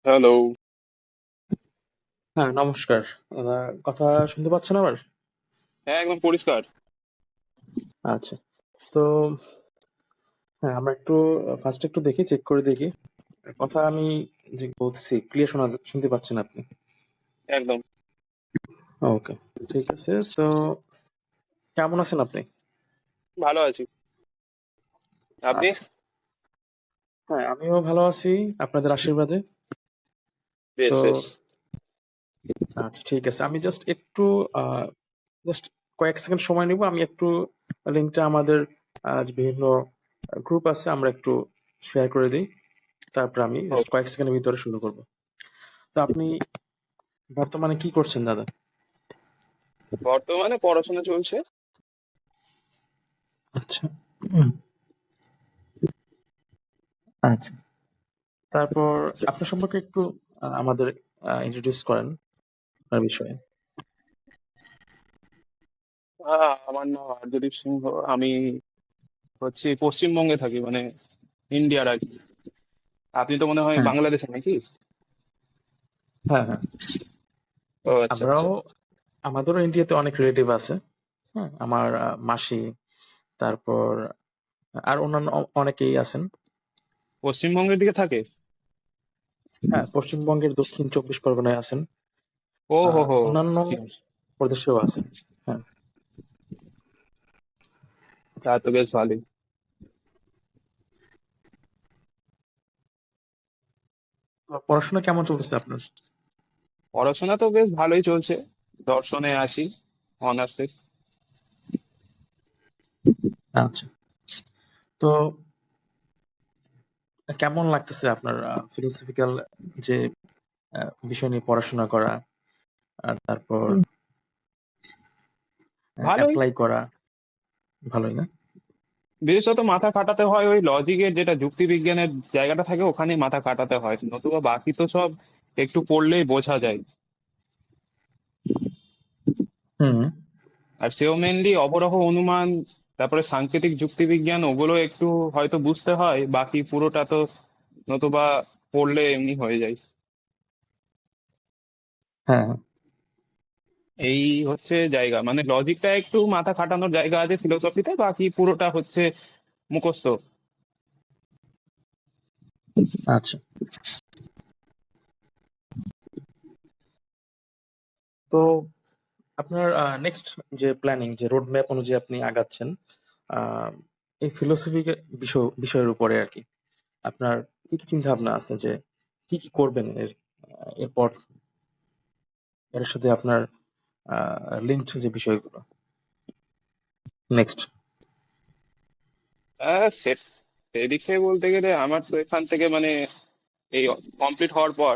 Hello. হ্যাঁ, নমস্কার। কথা শুনতে পাচ্ছেন আবার? হ্যাঁ, একদম পরিষ্কার। আচ্ছা। তো হ্যাঁ, আমরা একটু ফার্স্ট একটু দেখি, চেক করে দেখি। কথা আমি যে বলছি ক্লিয়ার শুনতে পাচ্ছেন আপনি? একদম ওকে, ঠিক আছে। তো কেমন আছেন আপনি? ভালো আছি। আপনি? আচ্ছা। হ্যাঁ, আমিও ভালো আছি আপনাদের আশীর্বাদে। বেশ তো বেশ। আচ্ছা, ঠিক আছে। আমি জাস্ট একটু আ জাস্ট কয়েক সেকেন্ড সময় নিব। আমি একটু লিঙ্কটা আমাদের যে বিভিন্ন গ্রুপ আছে আমরা একটু শেয়ার করে দেই। তারপর আমি জাস্ট ওকে। কয়েক সেকেন্ডের ভিতরে শুরু করব। তো আপনি বর্তমানে কি করছেন দাদা? বর্তমানে পড়াশোনা চলছে। আচ্ছা। হুম। আচ্ছা। তারপর আপনার সম্পর্কে একটু আমাদের ইন্ট্রোডিউস করেন আপনার বিষয়ে। আমার নাম আর্যদীপ সিংহ। আমি হচ্ছে পশ্চিমবঙ্গে থাকি, মানে ইন্ডিয়ার আর কি। আপনি তো মনে হয় হ্যাঁ, বাংলাদেশে নাকি? হ্যাঁ, হ্যাঁ। ও আচ্ছা আচ্ছা। আমরাও আমাদেরও ইন্ডিয়াতে অনেক রিলেটিভ আছে। হ্যাঁ, আমার মাসি, তারপর আর অন্যান্য অনেকেই আছেন। পশ্চিমবঙ্গের দিকে থাকে? হ্যাঁ, পশ্চিমবঙ্গের দক্ষিণ ২৪ পরগনায় আছেন। ও হো আর হো। অন্যান্য ঠিক। প্রদেশেও আছেন। হ্যাঁ। তা তো বেশ ভালোই। তো পড়াশোনা কেমন চলতেছে আপনার? পড়াশোনা তো বেশ ভালোই চলছে। দর্শনে আছি, অনার্সে। আচ্ছা। তো কেমন লাগতেছে আপনার ফিলোসফিক্যাল যে বিষয় নিয়ে পড়াশোনা করা, তারপর ভালোই। এপ্লাই করা? ভালোই না? বিশেষত মাথা খাটাতে হয় ওই লজিকের, যেটা যুক্তি বিজ্ঞানের জায়গাটা থাকে ওখানেই মাথা খাটাতে হয়, নতুবা বাকি তো সব একটু পড়লেই বোঝা যায়। হুম। আর সেও মেনলি অবরহ অনুমান, তারপরে সাংকেতিক যুক্তি বিজ্ঞান, ওগুলো একটু হয়তো বুঝতে হয়, বাকি পুরোটা তো নতুবা পড়লে এমনি হয়ে যায়। হ্যাঁ, হ্যাঁ। এই হচ্ছে জায়গা, মানে লজিকটা একটু মাথা খাটানোর জায়গা আছে ফিলোসফিতে, বাকি পুরোটা হচ্ছে মুখস্থ। আচ্ছা। তো আপনার নেক্সট যে প্ল্যানিং, যে রোড ম্যাপ অনুযায়ী আপনি আগাচ্ছেন, আ এই ফিলোসফি বিষয়ের উপরে আরকি। আপনার কি চিন্তাভাবনা আছে যে কি করবেন এরপর এর সাথে আপনার আ লিঙ্কড যে বিষয়গুলো? নেক্সট। সেদিক থেকে বলতে গেলে আমার তো এখান থেকে মানে এই কমপ্লিট হওয়ার পর,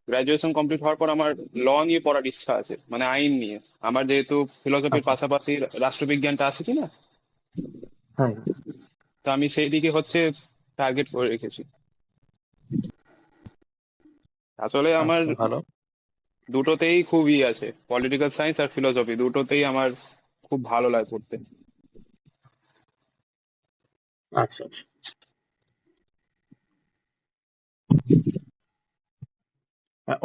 গ্রাজুয়েশন কমপ্লিট হওয়ার পর আমার ল নিয়ে পড়ার ইচ্ছা আছে, মানে আইন নিয়ে। আমার যেহেতু ফিলোসফির আচ্ছা, আচ্ছা। পাশাপাশি রাষ্ট্রবিজ্ঞানটা আছে কি না, হ্যাঁ, তো আমি সেই দিকে হচ্ছে টার্গেট করে রেখেছি। আসলে আমার আচ্ছা, ভালো। দুটোতেই খুব আছে, পলিটিক্যাল সায়েন্স আর ফিলোসফি দুটোতেই আমার খুব ভালো লাগে পড়তে। আচ্ছা, আচ্ছা।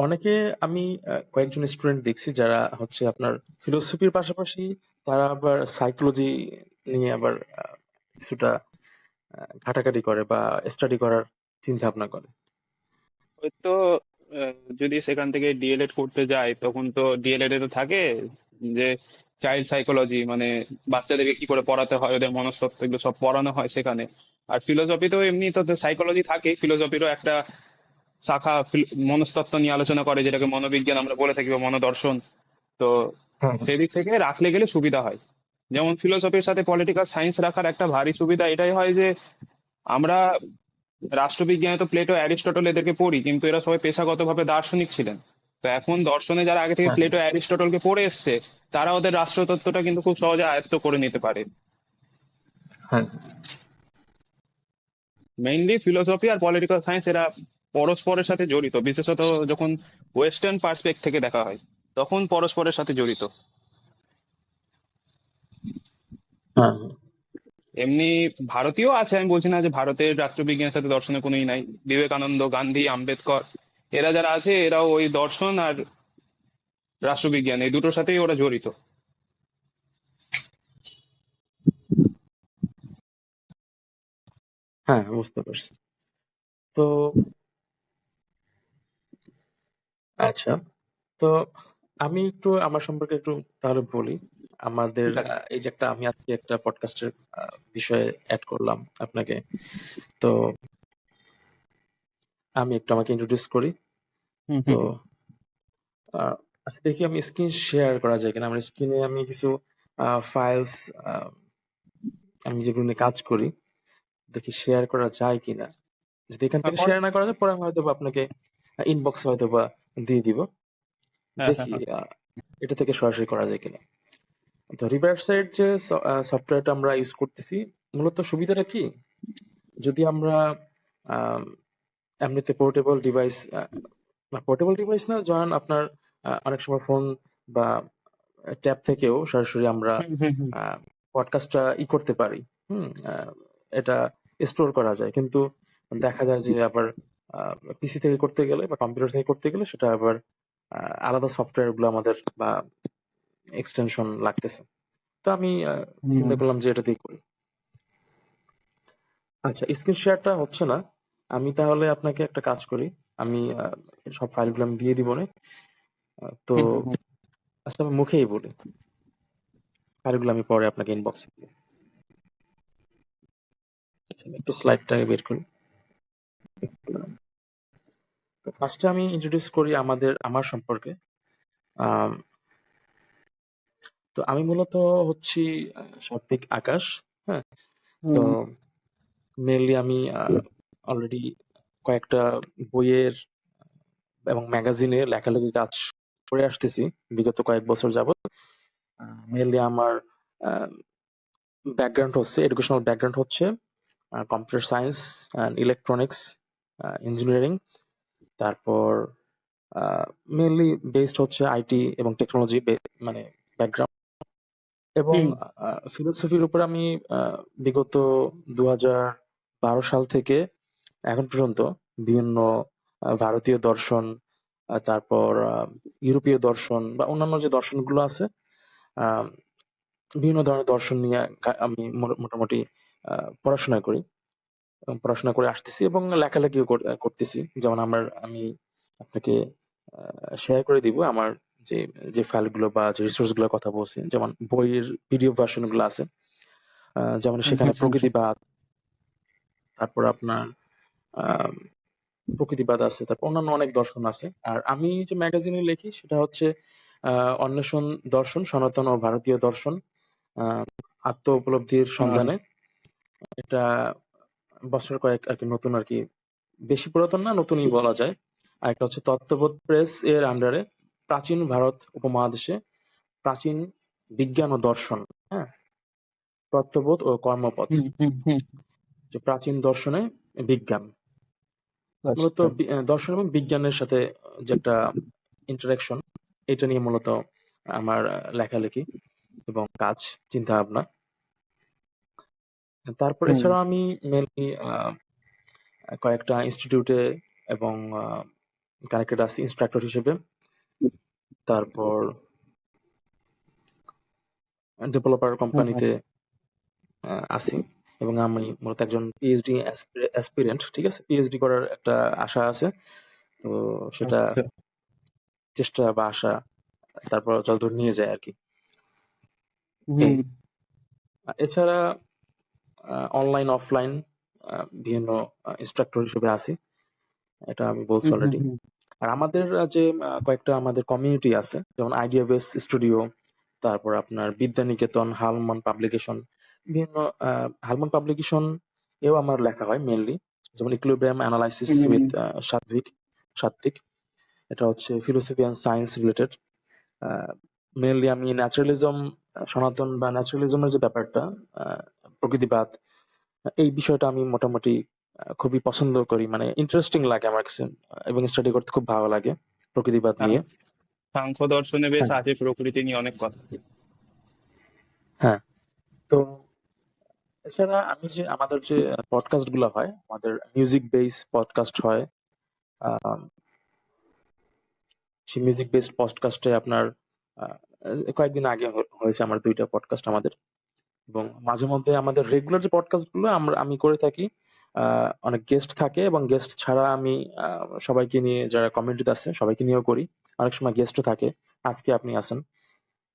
অনেকে আমি কয়েকজন স্টুডেন্ট দেখছি যারা হচ্ছে আপনার ফিলোসফির পাশাপাশি তারা আবার সাইকোলজি নিয়ে আবার কিছুটা ঘাটাঘাটি করে বা স্টাডি করার চিন্তা-ভাবনা করে। ওই তো যদি সেখান থেকে ডিএলএড করতে যায়, তখন তো ডিএলএড এ তো থাকে যে চাইল্ড সাইকোলজি, মানে বাচ্চাদেরকে কি করে পড়াতে হয়, ওদের মনস্তত্ত্ব, এগুলো সব পড়ানো হয় সেখানে। আর ফিলোসফিতেও এমনি তো সাইকোলজি থাকে, ফিলোসফিরও একটা শাখা মনস্তত্ত্ব নিয়ে আলোচনা করে, যেটাকে মনোবিজ্ঞান আমরা বলে থাকি বা মনোদর্শন। তো হ্যাঁ, হ্যাঁ। সেদিক থেকে রাখলে গেলে সুবিধা হয়। যেমন ফিলোসফির সাথে পলিটিক্যাল সায়েন্স রাখার একটা ভারী সুবিধা এটাই হয় যে আমরা রাষ্ট্রবিজ্ঞানে তো প্লেটো, অ্যারিস্টটল এদেরকে পড়ি, কিন্তু এরা সবাই পেশাগতভাবে দার্শনিক ছিলেন। তো এখন দর্শনে যারা আগে থেকে হ্যাঁ, প্লেটো, অ্যারিস্টটলকে পড়ে এসছে, তারা ওদের রাষ্ট্রতত্ত্বটা কিন্তু খুব সহজে আয়ত্ত করে নিতে পারে। হ্যাঁ। মেইনলি ফিলোসফি আর পলিটিক্যাল সায়েন্স এরা পরস্পরের সাথে জড়িত, বিশেষত যখন ওয়েস্টার্ন পার্সপেক্ট থেকে দেখা হয় তখন পরস্পরের সাথে জড়িত। হ্যাঁ, হ্যাঁ। এমনি ভারতীয় আছে, আমি বলছি না যে ভারতের রাষ্ট্রবিজ্ঞানের সাথে দর্শনের কোনোই নাই। বিবেকানন্দ, গান্ধী, আম্বেদকর, এরা যারা আছে এরাও ওই দর্শন আর রাষ্ট্রবিজ্ঞান এই দুটোর সাথেই ওরা জড়িত। হ্যাঁ, বুঝতে পারছি। তো আচ্ছা, তো আমি একটু আমার সম্পর্কে একটু তাহলে বলি। আমাদের ঠিক আছে। এই যে আমি আজকে একটা পডকাস্টের বিষয়ে এড করলাম আপনাকে। তো আমি একটু আমাকে ইন্ট্রোডিউস করি। হুম তো হুম হুম। আহ, আচ্ছা, দেখি আমি স্ক্রিন শেয়ার করা যায় কিনা। আমার স্ক্রিনে আমি কিছু ফাইলস, আমি যেগুলো নিয়ে কাজ করি, দেখি শেয়ার করা যায় কিনা। যদি এখান থেকে তারপর শেয়ার না করা যায়, পরে আমি হয়তো বা আপনাকে ইনবক্সে হয়তো বা দিয়ে দিব। হ্যাঁ হ্যাঁ দেখি হ্যাঁ। এটা থেকে সরাসরি করা যায় কিনা। তো রিভার সাইড যে সফটওয়্যারটা আমরা ইউজ করতেছি, মূলত সুবিধাটা কি? যদি আমরা আম, এমনিতে পোর্টেবল ডিভাইস, না পোর্টেবল ডিভাইস না, যখন আপনার অনেক সময় ফোন বা ট্যাব থেকেও সরাসরি আমরা হুম হুম হুম। পডকাস্টটা করতে পারি। এটা স্টোর করা যায়, কিন্তু দেখা যায় যে আবার পিসি থেকে করতে গেলে বা কম্পিউটার থেকে করতে গেলে সেটা আবার আলাদা সফটওয়্যার গুলো আমাদের বা এক্সটেনশন লাগতেছে। তো আমি চিন্তা হুম। করলাম যে এটা দিয়ে করি। আচ্ছা, স্ক্রিন শেয়ারটা হচ্ছে না। আমি তাহলে আপনাকে একটা কাজ করি। আমি সব ফাইলগুলো আমি দিয়ে দিব না। তো হুম হুম হুম। আচ্ছা, আমি মুখেই বলি। ফাইলগুলো আমি পরে আপনাকে ইনবক্সে দিব। আচ্ছা, আমি একটু স্লাইডটাকে বের করি। তো ফার্স্টে আমি ইন্ট্রোডিউস করি আমার সম্পর্কে। আম, তো আমি মূলত হচ্ছি সাত্বিক আকাশ। হ্যাঁ। তো হুম মেইনলি আমি অলরেডি কয়েকটা বইয়ের এবং ম্যাগাজিনে লেখালেখি কাজ করে আসতেছি বিগত কয়েক বছর যাবত। মেইনলি আমার ব্যাকগ্রাউন্ড হচ্ছে, এডুকেশনাল ব্যাকগ্রাউন্ড হচ্ছে computer science and electronics engineering. তারপর মেইনলি বেসড হচ্ছে আইটি এবং টেকনোলজি, মানে ব্যাকগ্রাউন্ড। এবং হুম। ফিলোসফির উপর আমি বিগত 2012 সাল থেকে এখন পর্যন্ত বিভিন্ন ভারতীয় দর্শন, তারপর ইউরোপীয় দর্শন বা অন্যান্য যে দর্শনগুলো আছে, আহ, বিভিন্ন ধরনের দর্শন নিয়ে আমি মোটামুটি পড়াশোনা করি এবং পড়াশোনা করে আসতেছি এবং লেখালেখিও করতেছি। যেমন আমি আপনাকে শেয়ার করে দিব আমার যে যে ফাইলগুলো বা যে রিসোর্স গুলোর কথা বলছি, যেমন বইয়ের পিডিএফ ভার্সন গুলো আছে। যেমন হুম সেখানে হুম হুম হুম। প্রকৃতিবাদ, তারপর আপনার আহ, প্রকৃতিবাদ আছে, তারপর অন্যান্য অনেক দর্শন আছে। আর আমি যে ম্যাগাজিনে লিখি সেটা হচ্ছে অন্বেষণ দর্শন, সনাতন ও ভারতীয় দর্শন, আহ, আত্ম উপলব্ধির আহ, সন্ধানে। এটা বছর কয়েক আর কি নতুন আর কি, বেশি পুরাতন না, নতুনই বলা যায়। আর একটা হচ্ছে তত্ত্ববোধ প্রেস এর আন্ডারে, প্রাচীন ভারত উপমহাদেশে প্রাচীন বিজ্ঞান ও দর্শন। হ্যাঁ, তত্ত্ববোধ ও কর্মপথ, হুম হুম হুম। যে প্রাচীন দর্শনে বিজ্ঞান। মূলত আচ্ছা। দর্শন এবং বিজ্ঞানের সাথে যে একটা ইন্টারাকশন, এটা নিয়ে মূলত আমার লেখালেখি এবং কাজ, চিন্তা ভাবনা। তারপর হুম এছাড়াও আমি মেনলি কয়েকটা ইনস্টিটিউটে এবং কানেক্টেড আছি ইনস্ট্রাক্টর হিসেবে। তারপর ডেভেলপার হুম হুম। কোম্পানিতে আছি। এবং আমি মূলত একজন পিএইচডি অ্যাসপিরেন্ট। ঠিক আছে, পিএইচডি করার একটা আশা আছে। তো সেটা আচ্ছা। চেষ্টা বা আশা, তারপর যতদূর নিয়ে যায় আর কি। এই হুম এছাড়া অনলাইন অফলাইন বিভিন্ন ইনস্ট্রাক্টর হিসেবে আছি, এটা আমি বলছি হুম হুম অলরেডি। হুম। আর আমাদের যে কয়েকটা আমাদের কমিউনিটি আছে, যেমন আইডিয়া বেস স্টুডিও, তারপর আপনার বিদ্যানিকেতন, হালমান পাবলিকেশন, বিভিন্ন হালমান পাবলিকেশন এও আমার লেখা হয় মেনলি। যেমন equilibrium analysis hmm with hmm. Satvik, এটা হচ্ছে philosophy and science related. Mainly আমি ন্যাচারালিজম, সনাতন বা ন্যাচারালিজমের যে ব্যাপারটা, আহ, প্রকৃতিবাদ, এই বিষয়টা আমি মোটামুটি খুবই পছন্দ করি, মানে ইন্টারেস্টিং লাগে আমার কাছে। এবং স্টাডি করতে খুব ভালো লাগে প্রকৃতিবাদ নিয়ে। সাংখ্য দর্শনে বেশ হ্যাঁ, আছে প্রকৃতি নিয়ে অনেক কথা। হ্যাঁ। তো এছাড়া আমি যে আমাদের যে পডকাস্ট গুলো হয়, আমাদের মিউজিক বেস পডকাস্ট হয়। সেই মিউজিক বেসড পডকাস্টে আপনার আহ, কয়েকদিন আগে হয়েছে আমার 2টা পডকাস্ট আমাদের। এবং মাঝে মধ্যে আমাদের রেগুলার যে পডকাস্ট গুলো আমি করে থাকি, অনেক গেস্ট থাকে এবং গেস্ট ছাড়া আমি সবাইকে নিয়ে, যারা কমিউনিটিতে আছে সবাইকে নিয়েও করি। অনেক সময় গেস্টও থাকে, আজকে আপনি আছেন।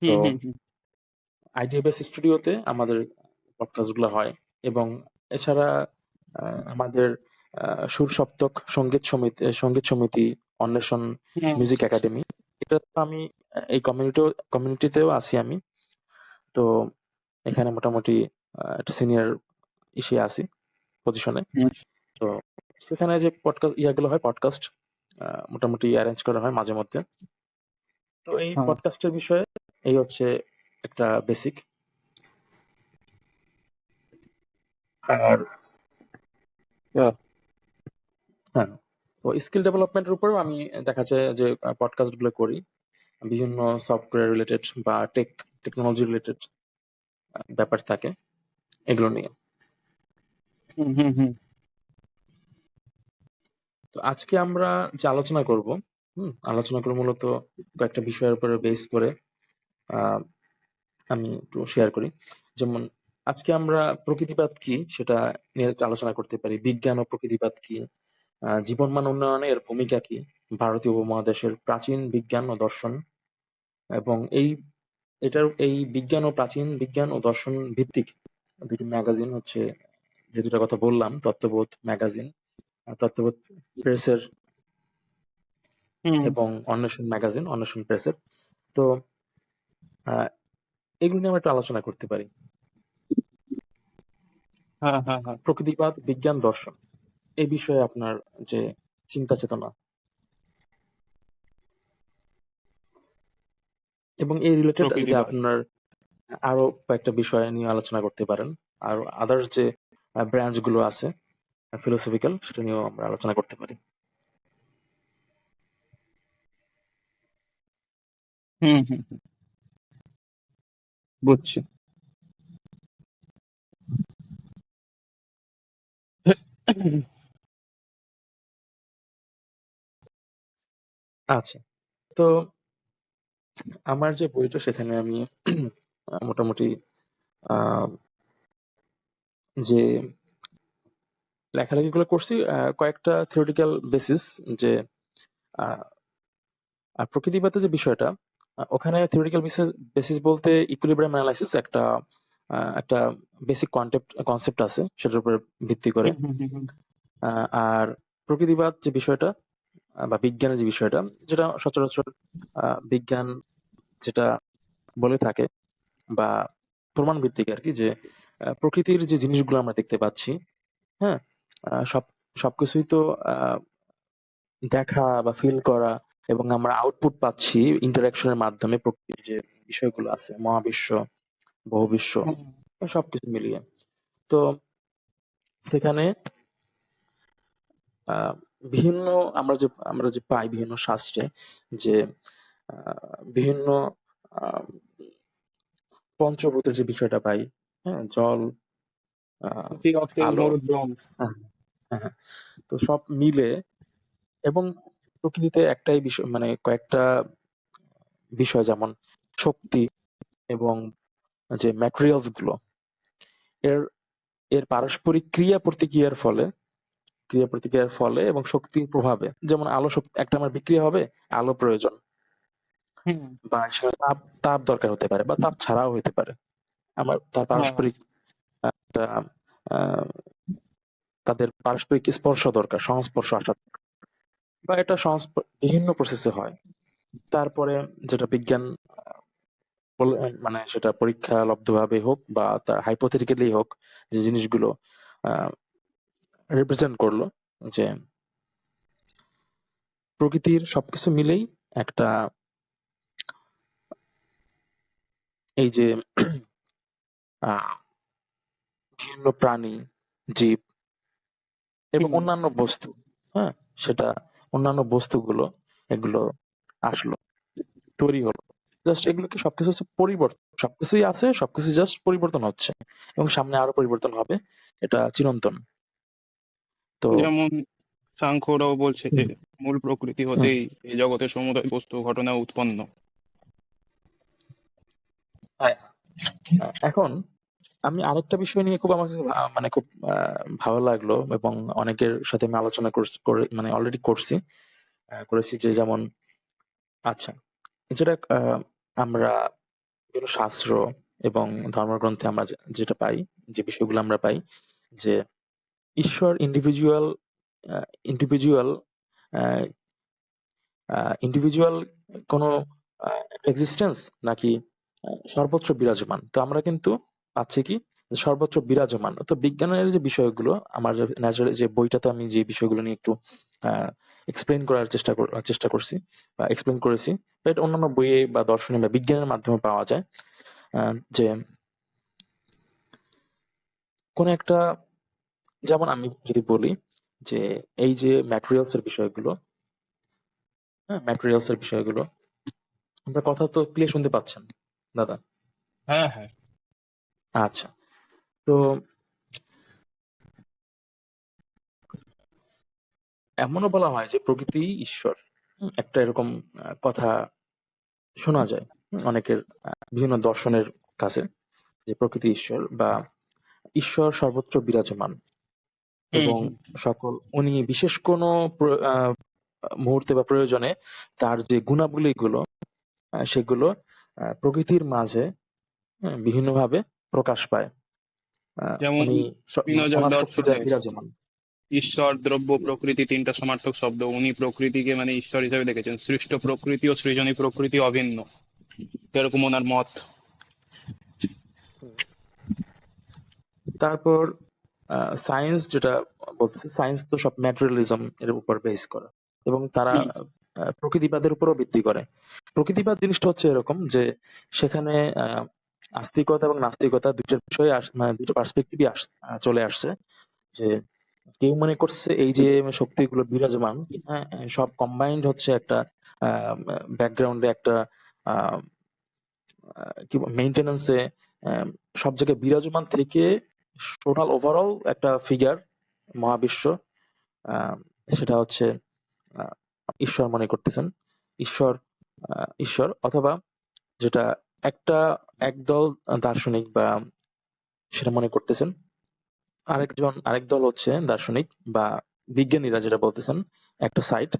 তো হুম হুম হুম। আইডিয়া বেস স্টুডিওতে আমাদের পডকাস্ট গুলো হয়। এবং এছাড়া আমাদের সুর সপ্তক সঙ্গীত সমিতি, অন্বেষণ হুম। মিউজিক একাডেমি, এটা তো আমি এই কমিউনিটিতেও আছি আমি। তো এখানে মোটামুটি একটা সিনিয়র ইসে আছি, পজিশনে। হুম। তো সেখানে যে পডকাস্ট ইয়াগুলো হয়, পডকাস্ট মোটামুটি অ্যারেঞ্জ করা হয় মাঝে মধ্যে। তো এই হ্যাঁ। পডকাস্টের বিষয়ে এই হচ্ছে একটা বেসিক। আর Yeah. হ্যাঁ, তো স্কিল ডেভেলপমেন্টের উপরেও আমি দেখা যায় যে পডকাস্ট গুলো করি, বিভিন্ন সফটওয়্যার রিলেটেড বা টেকনোলজি রিলেটেড ব্যাপার থাকে, এগুলো নিয়ে। হুম হুম হুম। তো আজকে আমরা যে আলোচনা করব, আলোচনা করব মূলত কয়েকটা বিষয়ের উপরে বেস করে। আহ, আমি একটু শেয়ার করি। যেমন আজকে আমরা প্রকৃতিবাদ কি সেটা নিয়ে একটু আলোচনা করতে পারি, বিজ্ঞান ও প্রকৃতিবাদ কি, জীবনমান উন্নয়নে এর ভূমিকা কি, ভারতীয় উপমহাদেশের প্রাচীন বিজ্ঞান ও দর্শন, এবং এই বিজ্ঞান ও প্রাচীন বিজ্ঞান ও দর্শন ভিত্তিক 2টি ম্যাগাজিন হচ্ছে, যে 2টা কথা বললাম, তত্ত্ববোধ ম্যাগাজিন, তত্ত্ববোধ প্রেসের, হুম। এবং অন্বেষণ ম্যাগাজিন, অন্বেষণ প্রেসের। তো আহ, এগুলো নিয়ে আমরা একটু আলোচনা করতে পারি। হ্যাঁ হ্যাঁ হ্যাঁ। প্রকৃতিবাদ, বিজ্ঞান, দর্শন, এই বিষয়ে আপনার যে চিন্তা চেতনা, এবং এই রিলেটেড যদি প্রকৃতিবাদ। আপনার আরো কয়েকটা বিষয় নিয়ে আলোচনা করতে পারেন, আর আদার্স যে ব্রাঞ্চ গুলো আছে ফিলোসফিক্যাল, সেটা নিয়েও আমরা আলোচনা করতে পারি। হুম হুম হুম। বুঝছি। আচ্ছা, তো আমার যে বইটা সেখানে আমি মোটামুটি আহ, যে লেখালেখিগুলো করছি, কয়েকটা থিওরিটিক্যাল বেসিস, যে আহ, আর প্রকৃতিবাদের যে বিষয়টা, ওখানে থিওরিটিক্যাল বেসিস বলতে ইকুইলিব্রিয়াম অ্যানালাইসিস একটা বেসিক কনসেপ্ট আছে, সেটার উপর ভিত্তি করে। হুম হুম হুম হুম। আর প্রকৃতিবাদ যে বিষয়টা, বা বিজ্ঞানের যে বিষয়টা, যেটা সচরাচর বিজ্ঞান যেটা বলে থাকে, বা প্রমাণ ভিত্তিক আর কি, যে প্রকৃতির যে জিনিসগুলো আমরা দেখতে পাচ্ছি, হ্যাঁ, সব সবকিছুই তো আহ, দেখা বা ফিল করা, এবং আমরা আউটপুট পাচ্ছি ইন্টারাকশনের মাধ্যমে, প্রকৃতির যে বিষয়গুলো আছে, মহাবিশ্ব, বহির্বিশ্ব, হুম। সবকিছু মিলিয়ে। তো সেখানে আহ, বিভিন্ন আমরা যে পাই বিভিন্ন শাস্ত্রে, যে বিভিন্ন আহ, পঞ্চভূতের যে বিষয়টা পাই, হ্যাঁ, জল, আহ, পৃথিবী, অক্সিজেন, আলো, মরুদ্গম। হ্যাঁ, হ্যাঁ, হ্যাঁ। তো সব মিলে, এবং প্রকৃতিতে একটাই বিষয়, মানে কয়েকটা বিষয়, যেমন শক্তি, এবং যে ম্যাটেরিয়ালস গুলো, এর এর পারস্পরিক ক্রিয়া প্রতিক্রিয়ার ফলে এবং শক্তির প্রভাবে, যেমন আলো শক্তি, একটা আমার বিক্রিয়া হবে, আলো প্রয়োজন, হুম। বা সেখানে তাপ তাপ দরকার হতে পারে, বা তাপ ছাড়াও হতে পারে। আমার তার হ্যাঁ। পারস্পরিক একটা আহ, তাদের পারস্পরিক স্পর্শ দরকার, সংস্পর্শ আসা, বা এটা বিভিন্ন প্রসেসে হয়। তারপরে যেটা বিজ্ঞান মানে সেটা পরীক্ষালব্ধ ভাবে হোক বা তার হাইপোথেটিক্যালি হোক, যে জিনিসগুলো রিপ্রেজেন্ট করলো, যে প্রকৃতির সবকিছু মিলেই একটা, এই যে আহ, বিভিন্ন প্রাণী, জীব, এবং হুম। অন্যান্য বস্তু, হ্যাঁ, সেটা অন্যান্য বস্তুগুলো, এগুলো আসলো, তৈরি হলো, জাস্ট এগুলোকে সবকিছু হচ্ছে পরিবর্তন, সবকিছুই আছে, সবকিছু জাস্ট পরিবর্তন হচ্ছে, এবং সামনে আরো পরিবর্তন হবে, এটা চিরন্তন। তো যেমন সাংখ্যরাও বলছে যে হুম, মূল প্রকৃতি হুম, হতেই এই জগতের সমুদয় বস্তু ঘটনা উৎপন্ন। হ্যাঁ। এখন আমি আরেকটা বিষয় নিয়ে খুব আমার কাছে মানে খুব ভালো লাগলো, এবং অনেকের সাথে আমি আলোচনা মানে অলরেডি করেছি যে যেমন, আচ্ছা, যেটা আমরা বিভিন্ন শাস্ত্র এবং ধর্মগ্রন্থে আমরা যেটা পাই, যে বিষয়গুলো আমরা পাই, যে ঈশ্বর ইন্ডিভিজুয়াল ইন্ডিভিজুয়াল কোনো এক্সিস্টেন্স, নাকি সর্বত্র বিরাজমান। তো আমরা কিন্তু পাচ্ছি কি, যে সর্বত্র বিরাজমান। তো বিজ্ঞানের যে বিষয়গুলো, আমার যে ন্যাচারাল যে বইটাতে আমি যে বিষয়গুলো নিয়ে একটু এক্সপ্লেন করার চেষ্টা করছি বা এক্সপ্লেন করেছি, বা এটা অন্যান্য বইয়ে বা দর্শনে বা বিজ্ঞানের মাধ্যমে পাওয়া যায়, যে কোন একটা, যেমন আমি যদি বলি যে এই যে ম্যাটেরিয়ালস এর বিষয়গুলো, হ্যাঁ, ম্যাটেরিয়ালস এর বিষয়গুলো, আপনার কথা তো ক্লিয়ার শুনতে পাচ্ছেন দাদা? হ্যাঁ, হ্যাঁ। আচ্ছা। তো এমনও বলা হয় যে প্রকৃতিই ঈশ্বর। একটা এরকম কথা শোনা যায় অনেকের বিভিন্ন দর্শনের কাছে, যে প্রকৃতি ঈশ্বর বা ঈশ্বর সর্বত্র বিরাজমান, হুম, এবং হুম। উনি বিশেষ কোনো মুহূর্তে বা প্রয়োজনে তার যে গুণাবলীগুলো, সেগুলো প্রকৃতির মাঝে বিভিন্নভাবে প্রকাশ পায়। যেমন উনি স্পিনোজার ওনার শক্তি দর্শনে দ্বারা বিরাজমান। ঈশ্বর, দ্রব্য, প্রকৃতি তিনটা সমার্থক শব্দ। উনি প্রকৃতিকে মানে ঈশ্বর হিসেবে দেখেছেন। সৃষ্ট প্রকৃতি ও সৃজনী প্রকৃতি অভিন্ন, এরকম ওনার মত। তারপর সায়েন্স যেটা বলতেছে, সায়েন্স তো সব ম্যাটেরিয়ালিজম এর উপর বেস করা, এবং তারা হুম, প্রকৃতিবাদের উপরও ভিত্তি করে। প্রকৃতিবাদ জিনিসটা হচ্ছে এরকম যে সেখানে আস্তিকতা এবং নাস্তিকতা দুইটার বিষয়ে মানে দুটো পার্সপেক্টিভই চলে আসছে, যে কেউ মনে করছে এই যে শক্তিগুলো বিরাজমান, হ্যাঁ, সব কম্বাইন্ড হচ্ছে একটা ব্যাকগ্রাউন্ডে একটা আহ, কি মেইনটেনেন্সে সব জায়গায় বিরাজমান থেকে টোটাল ওভারঅল একটা ফিগার, মহাবিশ্ব, আহ, সেটা হচ্ছে আহ, ঈশ্বর মনে করতেছেন। ঈশ্বর ঈশ্বর, অথবা যেটা একটা একদল দার্শনিক বা সেটা মনে করতেছেন, আরেক দল হচ্ছে দার্শনিক বা বিজ্ঞানীরা যেটা বলতেছেন, একটা সাইড,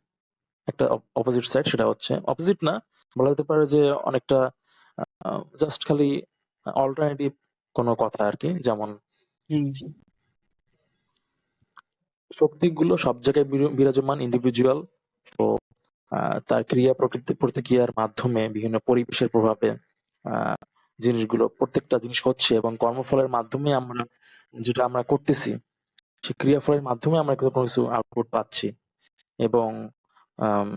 একটা অপোজিট সাইড, সেটা হচ্ছে অপোজিট না, বলা যেতে পারে যে অনেকটা জাস্ট খালি অল্টারনেটিভ কোনো কথা আর কি। যেমন হুম। শক্তিগুলো সব জায়গায় বিরাজমান, ইন্ডিভিজুয়াল। তো তার ক্রিয়া প্রতিক্রিয়ার মাধ্যমে বিভিন্ন পরিবেশের প্রভাবে আহ, জিনিসগুলো, প্রত্যেকটা জিনিস হচ্ছে, এবং কর্মফলের মাধ্যমে যেটা আমরা করতেছি, সেই ক্রিয়াফলের মাধ্যমে আমরা কোনো কিছু আউটপুট পাচ্ছি। এবং আম,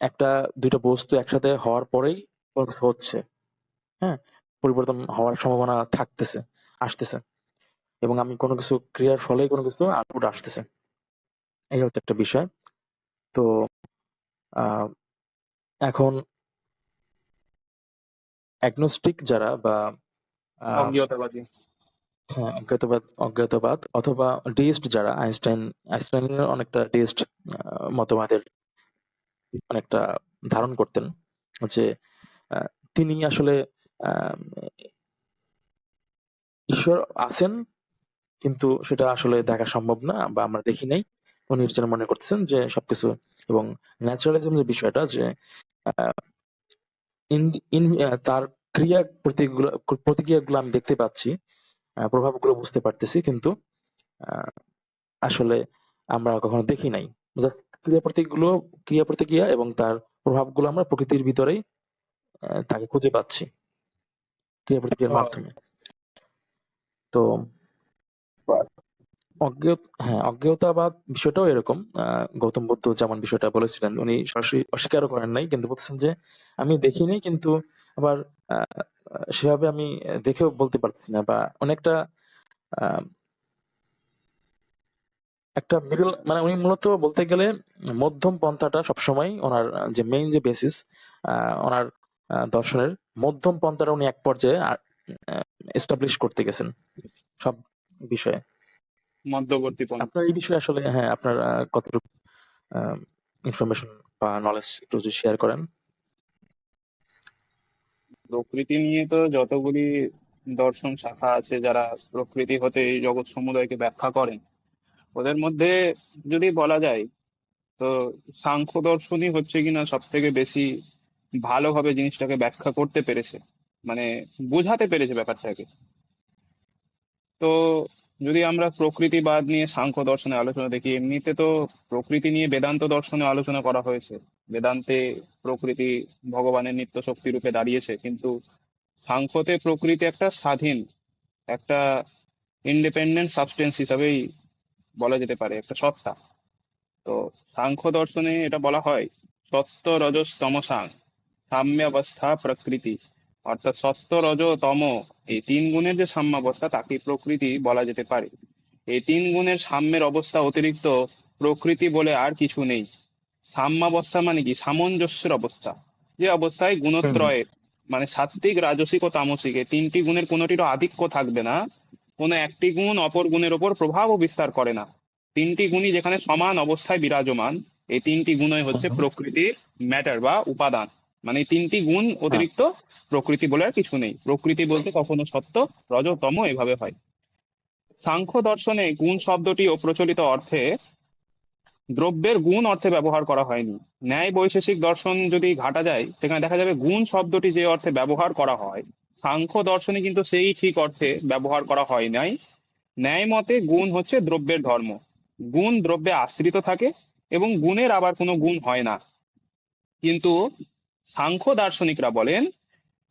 একটা দুইটা বস্তু একসাথে হওয়ার পরেই কোনো কিছু হচ্ছে, হ্যাঁ, পরিবর্তন হওয়ার সম্ভাবনা আসতেছে, এবং আমি কোনো কিছু ক্রিয়ার ফলেই কোনো কিছু আউটপুট আসতেছে। এই হচ্ছে একটা বিষয়। তো আহ, এখন অ্যাগনস্টিক যারা বা আহ, অজ্ঞতাবাদী। হ্যাঁ, অজ্ঞাতবাদ অথবা ডেইস্ট যারা, আইনস্টাইনের অনেকটা ডেইস্ট মতবাদের অনেকটা ধারণ করতেন, যে আহ, তিনি আসলে আহ, ঈশ্বর আছেন, কিন্তু সেটা আসলে দেখা সম্ভব না বা আমরা দেখি নাই। উনি যেন মনে করতেছেন যে সবকিছু, এবং ন্যাচারালিজম যে বিষয়টা, যে আহ, তার প্রতিক্রিয়াগুলো আমি দেখতে পাচ্ছি, প্রভাবগুলো বুঝতে পারতেছি, কিন্তু আহ, আসলে আমরা কখনো দেখি নাই। জাস্ট ক্রিয়া প্রতিক্রিয়া এবং তার প্রভাবগুলো আমরা প্রকৃতির ভিতরেই তাকে খুঁজে পাচ্ছি ক্রিয়া প্রতিক্রিয়ার ও, মাধ্যমে। তো অজ্ঞেয়তাবাদ বিষয়টাও এরকম। গৌতম বুদ্ধ যেমন বিষয়টা বলেছিলেন, উনি সরাসরি অস্বীকারও করেন নাই, কিন্তু বলছেন যে আমি দেখিনি, কিন্তু আবার আহ, সেভাবে আমি দেখেও বলতে পারছি না, বা অনেকটা আহ, একটা মিডল, মানে উনি মূলত বলতে গেলে মধ্যম পন্থাটা সবসময় ওনার যে মেইন যে বেসিস, ওনার দর্শনের মধ্যম পন্থাটা উনি এক পর্যায়ে এস্টাবলিশ করতে গেছেন সব বিষয়ে। মধ্যবর্তী পন্থা। আপনার এই বিষয়ে আসলে হ্যাঁ, আপনার কতটুকু ইনফরমেশন বা নলেজ একটু যদি শেয়ার করেন। প্রকৃতি নিয়ে তো যতগুলি দর্শন শাখা আছে যারা প্রকৃতি হতে এই জগৎ সমুদয়কে ব্যাখ্যা করেন, ওদের মধ্যে যদি বলা যায় তো সাংখ্য দর্শনই হচ্ছে কিনা সব থেকে বেশি ভালোভাবে জিনিসটাকে ব্যাখ্যা করতে পেরেছে, মানে বোঝাতে পেরেছে ব্যাপারটাকে। তো যদি আমরা প্রকৃতিবাদ নিয়ে সাংখ্য দর্শনে আলোচনা দেখি, এমনিতে তো প্রকৃতি নিয়ে বেদান্ত দর্শনে আলোচনা করা হয়েছে। বেদান্তে প্রকৃতি ভগবানের নিত্য শক্তি রূপে দাঁড়িয়েছে, কিন্তু সাংখ্যতে প্রকৃতি একটা স্বাধীন, একটা ইন্ডিপেন্ডেন্ট সাবস্টেন্স হিসাবেই বলা যেতে পারে, একটা সত্তা। তো সাংখ্য দর্শনে এটা বলা হয় সত্য রজস তমসাং সাম্যাবস্থা প্রকৃতি, অর্থাৎ সত্য রজ তম এই তিন গুণের যে সাম্যাবস্থা তাকে প্রকৃতি বলা যেতে পারে। এই তিন গুণের সাম্যের অবস্থা অতিরিক্ত প্রকৃতি বলে আর কিছু নেই। সাম্যাবস্থা মানে কি? সামঞ্জস্যের অবস্থা, যে অবস্থায় হুম, গুণত্রয়ের মানে সাত্ত্বিক রাজসিক ও তামসিক এই তিনটি গুণের কোনোটিরও আধিক্য থাকবে না, কোনো একটি গুণ অপর গুণের ওপর প্রভাবও বিস্তার করে না, তিনটি গুণই যেখানে সমান অবস্থায় বিরাজমান, এই তিনটি গুণই হুম, হচ্ছে হুম, প্রকৃতির ম্যাটার বা উপাদান। মানে এই তিনটি গুণ হ্যাঁ, অতিরিক্ত প্রকৃতি বলে আর কিছু নেই। প্রকৃতি বলতে কখনো সত্য, রজ, তম এভাবে হয়। সাংখ্য দর্শনে গুণ শব্দটিও প্রচলিত অর্থে দ্রব্যের গুণ অর্থে ব্যবহার করা হয়নি। ন্যায় বৈশেষিক দর্শন যদি ঘাটা যায় সেখানে দেখা যাবে গুণ শব্দটি যে অর্থে ব্যবহার করা হয়, সাংখ্য দর্শনে কিন্তু সেই ঠিক অর্থে ব্যবহার করা হয় নাই। ন্যায় মতে গুণ হচ্ছে দ্রব্যের ধর্ম, গুণ দ্রব্যে আশ্রিত থাকে এবং গুণের আবার কোনো গুণ হয় না। কিন্তু সাংখ্য দার্শনিকরা বলেন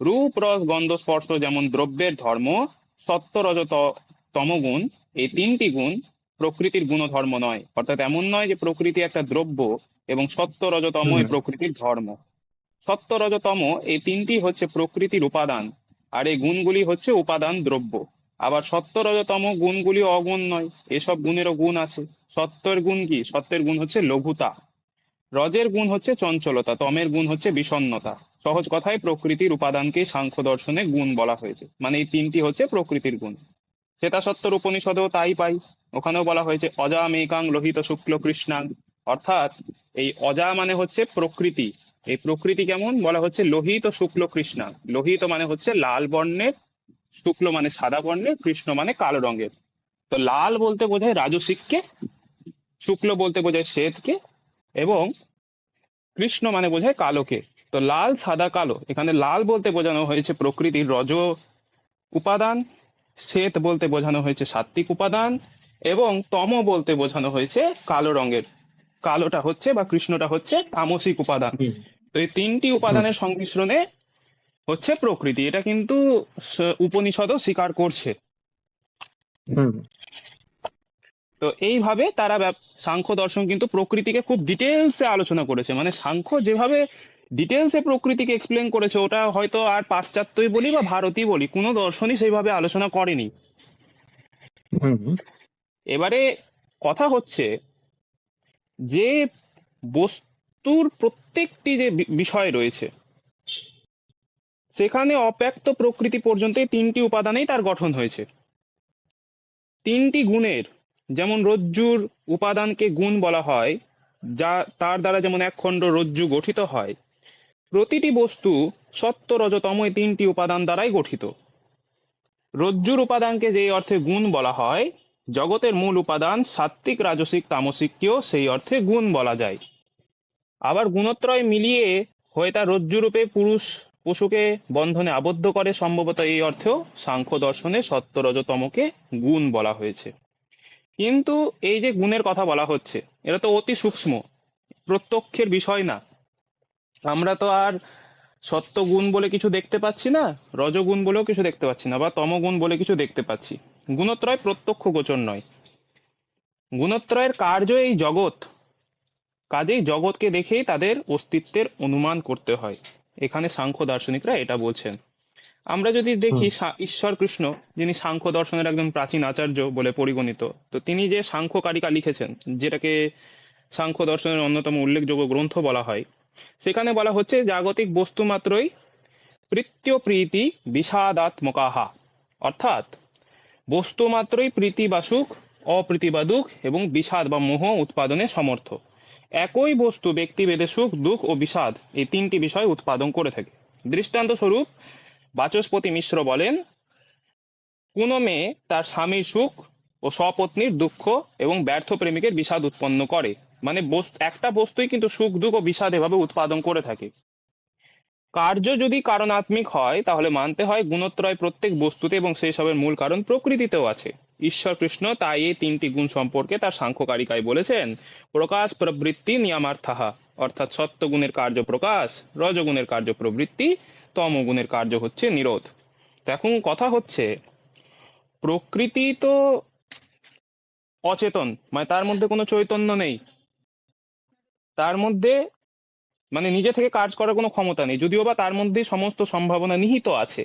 রূপ রস গন্ধ স্পর্শ যেমন দ্রব্যের ধর্ম, সত্য রজ তমগুণ এই তিনটি গুণ প্রকৃতির গুণধর্ম নয়। অর্থাৎ এমন নয় যে প্রকৃতি একটা দ্রব্য এবং সত্য রজতম হুম, এই প্রকৃতির ধর্ম। সত্য রজতম এই তিনটি হচ্ছে প্রকৃতির উপাদান, আর এই গুণগুলি হচ্ছে উপাদান দ্রব্য। আবার সত্য রজতম গুণগুলি অগুণ নয়, এসব গুণেরও গুণ আছে। সত্যের গুণ কি? সত্যের গুণ হচ্ছে লঘুতা, রজের গুণ হচ্ছে চঞ্চলতা, তমের গুণ হচ্ছে বিষণ্ণতা। সহজ কথায় প্রকৃতির উপাদানকে সাংখ্য দর্শনে গুণ বলা হয়েছে, মানে এই তিনটি হচ্ছে প্রকৃতির গুণ। শ্বেতাসত্তর উপনিষদেও তাই পাই, ওখানেও বলা হয়েছে অজা মেকাং লোহিত শুক্ল কৃষ্ণাং। অর্থাৎ এই অজা মানে হচ্ছে প্রকৃতি, এই প্রকৃতি কেমন বলা হচ্ছে লোহিত শুক্ল কৃষ্ণা। লোহিত মানে হচ্ছে লাল বর্ণের, শুক্ল মানে সাদা বর্ণের, কৃষ্ণ মানে কালো রঙের। তো লাল বলতে বোঝায় রাজসিককে, শুক্ল বলতে বোঝায় শ্বেতকে, এবং কৃষ্ণ মানে বোঝায় কালোকে। তো লাল সাদা কালো, এখানে লাল বলতে বোঝানো হয়েছে প্রকৃতির রজ উপাদান, শ্বেত বলতে বোঝানো হয়েছে সাত্ত্বিক উপাদান, এবং তম বলতে বোঝানো হয়েছে কালো রঙের, কালোটা হচ্ছে বা কৃষ্ণটা হচ্ছে তামসিক উপাদান। হুম, তো এই তিনটি হুম, উপাদানের সংমিশ্রণে হচ্ছে প্রকৃতি, এটা কিন্তু উপনিষদও স্বীকার করছে। হুম, তো এইভাবে তারা সাংখ্য দর্শন কিন্তু প্রকৃতিকে খুব ডিটেলসে আলোচনা করেছে। মানে সাংখ্য যেভাবে ডিটেলসে প্রকৃতিকে এক্সপ্লেন করেছে, ওটা হয়তো আর পাশ্চাত্যই বলি বা ভারতই বলি, কোনো দর্শনই সেইভাবে আলোচনা করেনি। হুম, হুম, এবারে কথা হচ্ছে যে বস্তুর প্রত্যেকটি যে বিষয় রয়েছে সেখানে অব্যক্ত প্রকৃতি পর্যন্ত এই তিনটি উপাদানেই তার গঠন হয়েছে। তিনটি গুণের, যেমন রজ্জুর উপাদানকে গুণ বলা হয়, যা তার দ্বারা যেমন একখণ্ড রজ্জু গঠিত হয়, প্রতিটি বস্তু সত্য রজতম এই তিনটি উপাদান দ্বারাই গঠিত। রজ্জুর উপাদানকে যে অর্থে গুণ বলা হয়, জগতের মূল উপাদান সাত্ত্বিক রাজসিক তামসিককেও সেই অর্থে গুণ বলা যায়। আবার গুণত্রয় মিলিয়ে হয়ে তা রজ্জুরূপে পুরুষ পশুকে বন্ধনে আবদ্ধ করে, সম্ভবত এই অর্থেও সাংখ্য দর্শনে সত্য রজতমকে গুণ বলা হয়েছে। কিন্তু এই যে গুণের কথা বলা হচ্ছে, এটা তো অতি সূক্ষ্ম, প্রত্যক্ষের বিষয় না। আমরা তো আর সত্য গুণ বলে কিছু দেখতে পাচ্ছি না, রজগুণ বলেও কিছু দেখতে পাচ্ছি না, বা তমগুণ বলে কিছু দেখতে পাচ্ছি। গুণত্রয় প্রত্যক্ষ গোচর নয়, গুণত্রয়ের কার্য এই জগৎ, কাজেই জগৎকে দেখেই তাদের অস্তিত্বের অনুমান করতে হয়। এখানে সাংখ্য দার্শনিকরা এটা বলছেন। আমরা যদি দেখি হুম, ঈশ্বর কৃষ্ণ, যিনি সাংখ্য দর্শনের একজন প্রাচীন আচার্য বলে পরিগণিত, তো তিনি যে সাংখ্য কারিকা লিখেছেন, যেটাকে সাংখ্য দর্শনের অন্যতম উল্লেখযোগ্য গ্রন্থ বলা হয়, সেখানে বলা হচ্ছে জাগতিক বস্তু মাত্রই প্রীত্য বিষাদাত্মকাহা। অর্থাৎ বস্তু মাত্রই প্রীতি বা সুখ অপ্রীতি বা দুঃখ এবং বিষাদ বা মোহ উৎপাদনে সমর্থ। একই বস্তু ব্যক্তিভেদে সুখ দুঃখ ও বিষাদ এই তিনটি বিষয় উৎপাদন করে থাকে। দৃষ্টান্ত স্বরূপ বাচস্পতি মিশ্র বলেন, কোনো মেয়ে তার স্বামীর সুখ ও স্বপত্নীর দুঃখ এবং ব্যর্থ প্রেমিকের বিষাদ উৎপন্ন করে। মানে একটা বস্তুই কিন্তু সুখ দুঃখ ও বিষাদ এভাবে উৎপাদন করে থাকে। কার্য যদি কারণাত্মিক হয় তাহলে মানতে হয় গুণত্রয় প্রত্যেক বস্তুতে এবং সেই সবের মূল কারণ প্রকৃতিতেও আছে। ঈশ্বর কৃষ্ণ তাই এই তিনটি গুণ সম্পর্কে তার সাংখ্যকারিকায় বলেছেন, প্রকাশ প্রবৃত্তি নিয়ামার্থাহা, অর্থাৎ সত্যগুণের কার্য প্রকাশ, রজগুণের কার্য প্রবৃত্তি, তমগুণের কার্য হচ্ছে নিরোধ। তো এখন কথা হচ্ছে, প্রকৃতি তো অচেতন, মানে তার মধ্যে কোনো চৈতন্য নেই, তার মধ্যে মানে নিজে থেকে কাজ করার কোনো ক্ষমতা নেই, যদিও বা তার মধ্যে সমস্ত সম্ভাবনা নিহিত আছে।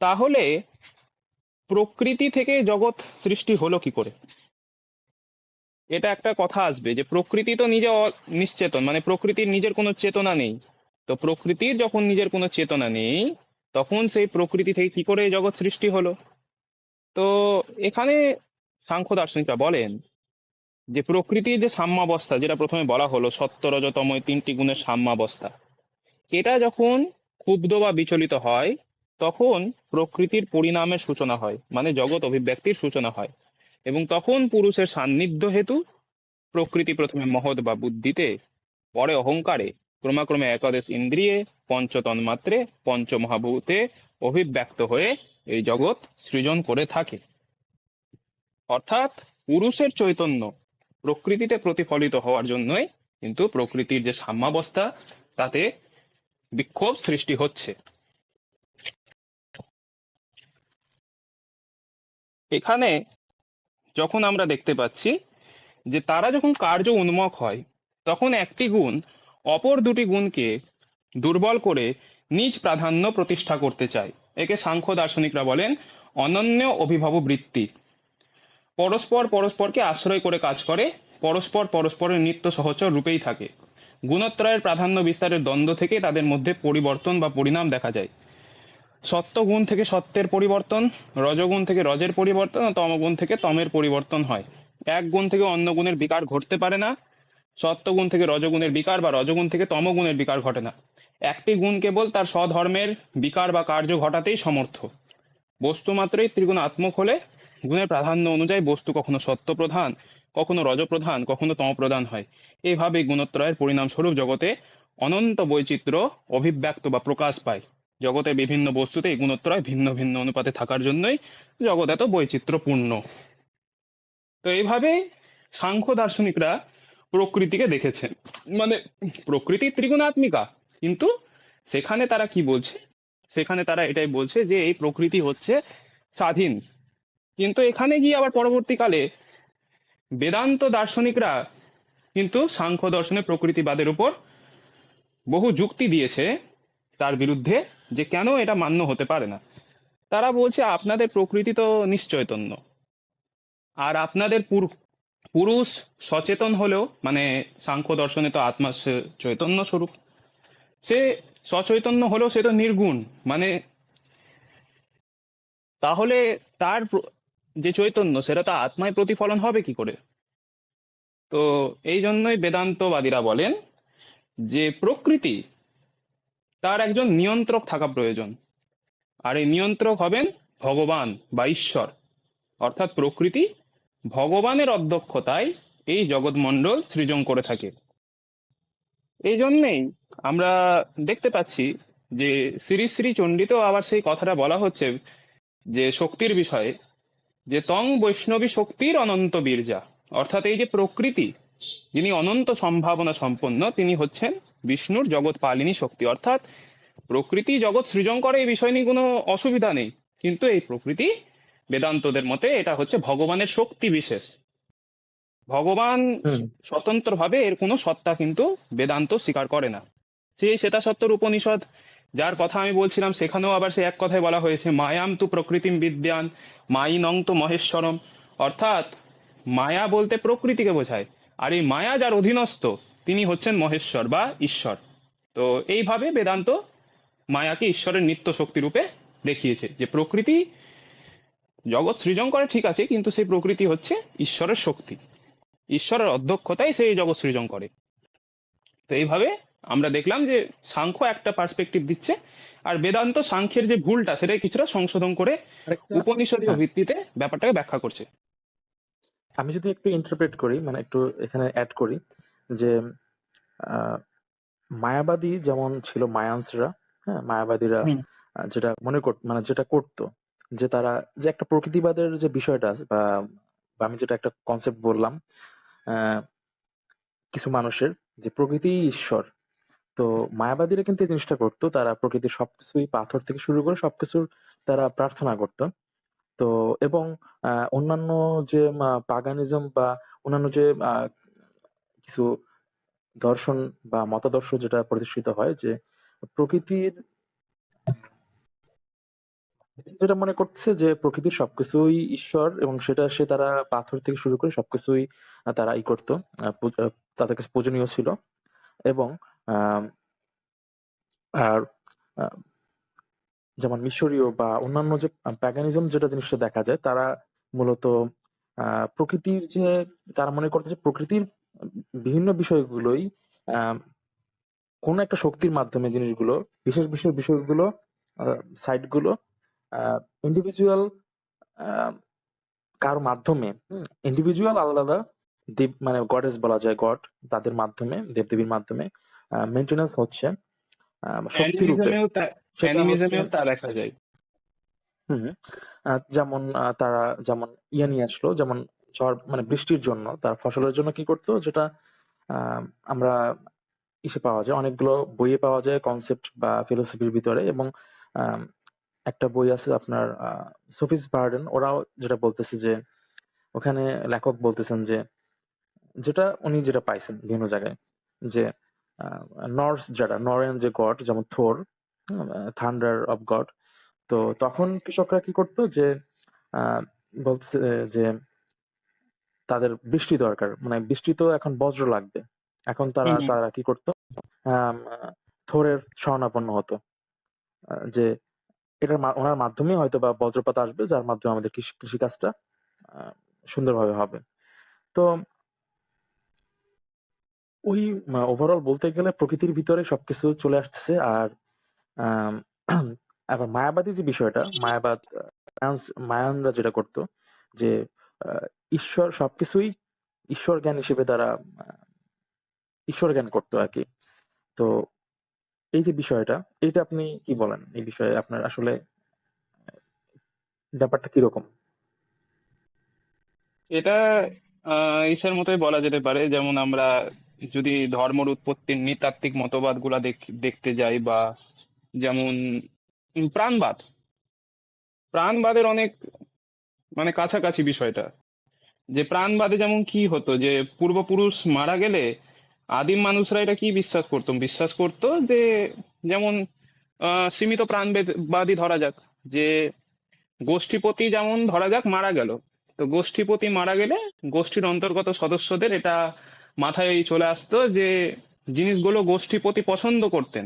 তাহলে প্রকৃতি থেকে জগৎ সৃষ্টি হলো কি করে? এটা একটা কথা আসবে যে প্রকৃতি তো নিজে নিশ্চেতন, মানে প্রকৃতির নিজের কোনো চেতনা নেই। তো প্রকৃতির যখন নিজের কোনো চেতনা নেই, তখন সেই প্রকৃতি থেকে কি করে জগৎ সৃষ্টি হলো? তো এখানে সাংখ্য দার্শনিকরা বলেন যে প্রকৃতির যে সাম্যাবস্থা, যেটা প্রথমে বলা হলো সত্য রজতম এই তিনটি গুণের সাম্যাবস্থা, এটা যখন ক্ষুব্ধ বা বিচলিত হয় তখন প্রকৃতির পরিণামের সূচনা হয়, মানে জগৎ অভিব্যক্তির সূচনা হয়। এবং তখন পুরুষের সান্নিধ্য হেতু প্রকৃতি প্রথমে মহৎ বা বুদ্ধিতে, পরে অহংকারে, ক্রমাক্রমে একাদশ ইন্দ্রিয়ে, পঞ্চতন্মাত্রে, পঞ্চমহাভূতে অভিব্যক্ত হয়ে এই জগৎ সৃজন করে থাকে। অর্থাৎ পুরুষের চৈতন্য প্রকৃতিতে প্রতিফলিত হওয়ার জন্যই কিন্তু প্রকৃতির যে সাম্যাবস্থা তাতে বিক্ষোভ সৃষ্টি হচ্ছে। এখানে যখন আমরা দেখতে পাচ্ছি যে তারা যখন কার্য উন্মুখ হয় তখন একটি গুণ অপর দুটি গুণকে দুর্বল করে নিজ প্রাধান্য প্রতিষ্ঠা করতে চায়। একে সাংখ্য দার্শনিকরা বলেন অনন্য অভিভব বৃত্তি। পরস্পর পরস্পরকে আশ্রয় করে কাজ করে, পরস্পর পরস্পরের নিত্য সহচর রূপেই থাকে। গুণত্রয়ের প্রাধান্য বিস্তারের দ্বন্দ্ব থেকে তাদের মধ্যে পরিবর্তন বা পরিণাম দেখা যায়। সত্ত্বগুণ থেকে সত্যের পরিবর্তন, রজগুণ থেকে রজের পরিবর্তন ও তমগুণ থেকে তমের পরিবর্তন হয়। এক গুণ থেকে অন্য গুণের বিকার ঘটতে পারে না, সত্ত্বগুণ থেকে রজগুণের বিকার বা রজগুণ থেকে তমগুণের বিকার ঘটে না। একটি গুণ কেবল তার স্বধর্মের বিকার বা কার্য ঘটাতেই সমর্থ। বস্তু মাত্রই ত্রিগুণাত্মক হলে গুণের প্রাধান্য অনুযায়ী বস্তু কখনো সত্ত্ব প্রধান, কখনো রজপ্রধান, কখনো তম প্রধান হয়। এইভাবে গুণত্রয়ের পরিণামস্বরূপ জগতে অনন্ত বৈচিত্র্য অভিব্যক্ত বা প্রকাশ পায়। জগতের বিভিন্ন বস্তুতে এই গুণত্রয় ভিন্ন ভিন্ন অনুপাতে থাকার জন্যই জগৎ এত বৈচিত্র্যপূর্ণ। তো এইভাবে সাংখ্য দার্শনিকরা প্রকৃতিকে দেখেছেন, মানে প্রকৃতি ত্রিগুণাত্মিকা, কিন্তু সেখানে তারা কি বলছে, সেখানে তারা এটাই বলছে যে এই প্রকৃতি হচ্ছে স্বাধীন। কিন্তু এখানে গিয়ে আবার পরবর্তীকালে বেদান্ত দার্শনিকরা কিন্তু সাংখ্য দর্শনে প্রকৃতিবাদের উপর বহু যুক্তি দিয়েছে তার বিরুদ্ধে, যে কেন এটা মান্য হতে পারে না। তারা বলছে আপনাদের প্রকৃতি তো নিশ্চৈতন্য, আর আপনাদের পুরুষ সচেতন হলেও, মানে সাংখ্য দর্শনে তো আত্মা চৈতন্য স্বরূপ, সে সচৈতন্য হলেও সে তো নির্গুণ, মানে তাহলে তার যে চৈতন্য সেটা তো আত্মায় প্রতিফলন হবে কি করে? তো এই জন্যই বেদান্তবাদীরা বলেন যে প্রকৃতি তার একজন নিয়ন্ত্রক থাকা প্রয়োজন, আর এই নিয়ন্ত্রক হবেন ভগবান বা ঈশ্বর। অর্থাৎ প্রকৃতি ভগবানের অধ্যক্ষতায় এই জগৎমণ্ডল সৃজন করে থাকে। এই জন্যেই আমরা দেখতে পাচ্ছি যে শ্রী শ্রী চণ্ডীতেও আবার সেই কথাটা বলা হচ্ছে যে শক্তির বিষয়ে, যে তং বৈষ্ণবী শক্তির অনন্ত বীর্যা। অর্থাৎ এই যে প্রকৃতি, যিনি অনন্ত সম্ভাবনা সম্পন্ন, তিনি হচ্ছেন বিষ্ণুর জগৎ পালিনী শক্তি। অর্থাৎ প্রকৃতি জগৎ সৃজন করে এই বিষয় নিয়ে কোনো অসুবিধা নেই, কিন্তু এই প্রকৃতি বেদান্তদের মতে এটা হচ্ছে ভগবানের শক্তি বিশেষ। ভগবান হুম। স্বতন্ত্রভাবে এর কোনো সত্তা কিন্তু বেদান্ত স্বীকার করে না। সেই শ্বেতাসত্তর উপনিষদ যার কথা আমি বলছিলাম, সেখানেও আবার সে এক কথায় বলা হয়েছে মায়াম তু প্রকৃতিম বিদ্যান মায়ী নং তু মহেশ্বরম। অর্থাৎ মায়া বলতে প্রকৃতিকে বোঝায়, আর এই মায়া যার অধীনস্থ তিনি হচ্ছেন মহেশ্বর বা ঈশ্বর। তো এইভাবে বেদান্ত মায়াকে ঈশ্বরের নিত্য শক্তি রূপে দেখিয়েছে, যে প্রকৃতি জগৎ সৃজন করে ঠিক আছে, কিন্তু সেই প্রকৃতি হচ্ছে ঈশ্বরের শক্তি, ঈশ্বরের অধ্যক্ষতায় সেই জগৎ সৃজন করে। তো এইভাবে আমরা দেখলাম যে সাংখ্য একটা পার্সপেক্টিভ দিচ্ছে, আর বেদান্ত সাংখ্যের যে ভুলটা সেটাই কিছুটা সংশোধন করে আরেকটা, উপনিষদীয় হ্যাঁ, ভিত্তিতে ব্যাপারটাকে ব্যাখ্যা করছে। আমি যদি একটু ইন্টারপ্রেট করি, মানে একটু এখানে অ্যাড করি যে আহ, মায়াবাদী যেমন ছিল মায়ানসরা, হ্যাঁ, মায়াবাদীরা হুম। যেটা মনে করত, মানে যেটা করতো, যে তারা যে একটা প্রকৃতিবাদের যে বিষয়টা আছে, বা আমি যেটা একটা কনসেপ্ট বললাম, আহ, কিছু মানুষের যে প্রকৃতি ঈশ্বর। তো মায়াবাদীরা কিন্তু এই জিনিসটা করতো, তারা প্রকৃতির সবকিছুই পাথর থেকে শুরু করে সবকিছুর তারা প্রার্থনা করতো। তো এবং অন্যান্য যে পাগানিজম বা অন্যান্য যে কিছু দর্শন বা মতাদর্শ যেটা প্রতিষ্ঠিত হয়, যে প্রকৃতির, যেটা মনে করছে যে প্রকৃতির সবকিছুই ঈশ্বর, এবং সেটা সে তারা পাথর থেকে শুরু করে সবকিছুই তারা করতো, তাদের কাছে পূজনীয় ছিল। এবং আহ, আর আহ, যেমন মিশরীয় বা অন্যান্য যে প্যাগানিজম যেটা জিনিসটা দেখা যায়, তারা মূলত প্রকৃতির যে, তারা মনে করতে যে প্রকৃতির বিভিন্ন বিষয়গুলোই আহ, কোনো একটা শক্তির মাধ্যমে জিনিসগুলো, বিশেষ বিশেষ বিষয়গুলো, সাইটগুলো ইন্ডিভিজুয়াল কার মাধ্যমে, ইন্ডিভিজুয়াল আলাদা আলাদা দেব, মানে গডেস বলা যায়, গড, তাদের মাধ্যমে, দেবদেবীর মাধ্যমে মেনটেন্যান্স হচ্ছে শক্তি রূপে। অ্যানিমিজমেও তা সেটা হচ্ছে, অ্যানিমিজমেও তা দেখা যায়। হুম, যেমন তারা যেমন ইয়ে নিয়ে আসলো, যেমন ঝড়, মানে বৃষ্টির জন্য, তার ফসলের জন্য কি করতো, যেটা আহ, আমরা ইসে পাওয়া যায়, অনেকগুলো বইয়ে পাওয়া যায় কনসেপ্ট বা ফিলোসফির ভিতরে। এবং আম, একটা বই আছে আপনার, সোফিস বার্ডেন, ওরাও যেটা বলতেছে যে, ওখানে লেখক বলতেছেন যে, যেটা উনি যেটা পাইছেন বিভিন্ন জায়গায়, যে নর্স, যারা নরেন যে গড, যেমন থোর, থান্ডার অফ গড। তো তখন কৃষকরা কি করতো, যে আহ, বলছে যে তাদের বৃষ্টি দরকার, মানে বৃষ্টি তো এখন বজ্র লাগবে, এখন তারা হুম হুম। তারা কি করতো, আম, আহ, থোরের শরণাপন্ন হতো, যে এটার ওনার মাধ্যমে হয়তো বা বজ্রপাত আসবে, যার মাধ্যমে আমাদের কৃষিকাজটা আহ, সুন্দরভাবে হবে। তো ওই ওভারঅল বলতে গেলে প্রকৃতির ভিতরে সবকিছু চলে আসতেছে। আর আম, আবার মায়াবাদী যে বিষয়টা, মায়াবাদ, মায়ানরা যেটা করতো, যে আহ, ঈশ্বর সবকিছুই ঈশ্বর জ্ঞান হিসেবে তারা ঈশ্বর জ্ঞান করতো আর কি। তো এই যে বিষয়টা, এটা আপনি কি বলেন, এই বিষয়ে আপনার আসলে ব্যাপারটা কিরকম? এটা ইসের মতোই বলা যেতে পারে, যেমন আমরা যদি ধর্মর উৎপত্তির নৃতাত্ত্বিক মতবাদগুলা দেখতে যাই, বা যেমন প্রাণবাদ, প্রাণবাদের অনেক মানে কাছাকাছি বিষয়টা। যে প্রাণবাদে যেমন কি হতো, যে পূর্বপুরুষ মারা গেলে আদিম মানুষরা এটা কি বিশ্বাস করতো যে, যেমন সীমিত প্রাণবাদী ধরা যাক, যে গোষ্ঠীপতি যেমন ধরা যাক মারা গেল, তো গোষ্ঠীপতি মারা গেলে গোষ্ঠীর অন্তর্গত সদস্যদের এটা মাথায় চলে আসতো যে জিনিসগুলো গোষ্ঠীপতি পছন্দ করতেন,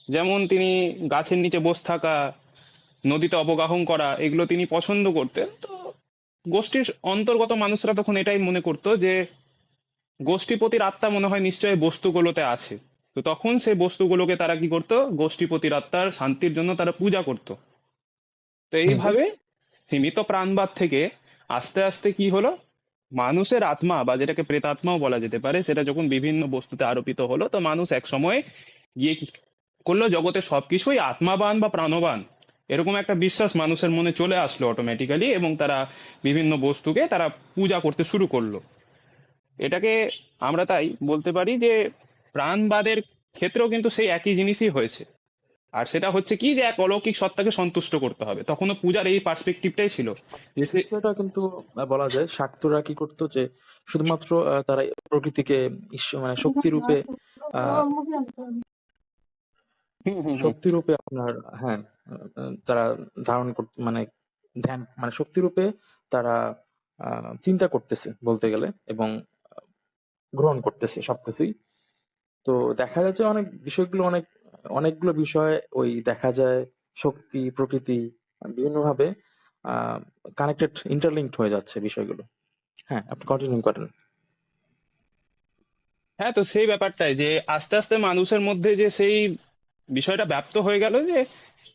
যেমন তিনি গাছের নিচে বসে থাকা, নদীতে অবগাহন করা, এগুলো তিনি পছন্দ করতেন। তো গোষ্ঠীর অন্তর্গত মানুষরা তখন এটাই মনে করতো যে গোষ্ঠীপতির আত্মা মনে হয় নিশ্চয়ই বস্তুগুলোতে আছে। তো তখন সেই বস্তুগুলোকে তারা কি করতো, গোষ্ঠীপতির আত্মার শান্তির জন্য তারা পূজা করতো। তো হুম, হুম। এইভাবে সীমিত প্রাণবাদ থেকে আস্তে আস্তে কি হলো, মানুষের আত্মা বা যেটাকে প্রেতাত্মাও বলা যেতে পারে, সেটা যখন বিভিন্ন বস্তুতে আরোপিত হলো, তো মানুষ এক সময় গিয়ে কি করলো, জগতের সবকিছুই আত্মাবান বা প্রাণবান, এরকম একটা বিশ্বাস মানুষের মনে চলে আসলো অটোমেটিক্যালি, এবং তারা বিভিন্ন বস্তুকে তারা পূজা করতে শুরু করলো। এটাকে আমরা তাই বলতে পারি যে প্রাণবাদের ক্ষেত্রেও কিন্তু সেই একই জিনিসই হয়েছে। আর সেটা হচ্ছে কি, যে এক অলৌকিক সত্তাকে সন্তুষ্ট করতে হবে, তখনও পূজার এই পার্সপেক্টিভটাই ছিল। যে এই বিষয়টা কিন্তু বলা যায়, শাক্তরা কি করতো, যে শুধুমাত্র তারা প্রকৃতিকে মানে শক্তি রূপে, আহ হুম হুম হুম। শক্তি রূপে আপনার, হ্যাঁ, তারা ধারণ করতে, মানে ধ্যান, মানে শক্তি রূপে তারা চিন্তা করতেছে বলতে গেলে, এবং গ্রহণ করতেছে সবকিছুই। তো দেখা যাচ্ছে অনেক বিষয়গুলো, অনেকগুলো বিষয় ওই দেখা যায়, শক্তি প্রকৃতি বিভিন্নভাবে। কানেক্টেড, ইন্টারলিঙ্কড হয়ে যাচ্ছে বিষয়গুলো। হ্যাঁ, আপনি কন্টিনিউ করেন। হ্যাঁ, তো সেই ব্যাপারটাই যে আস্তে আস্তে মানুষের মধ্যে যে সেই বিষয়টা ব্যাপ্ত হয়ে গেল যে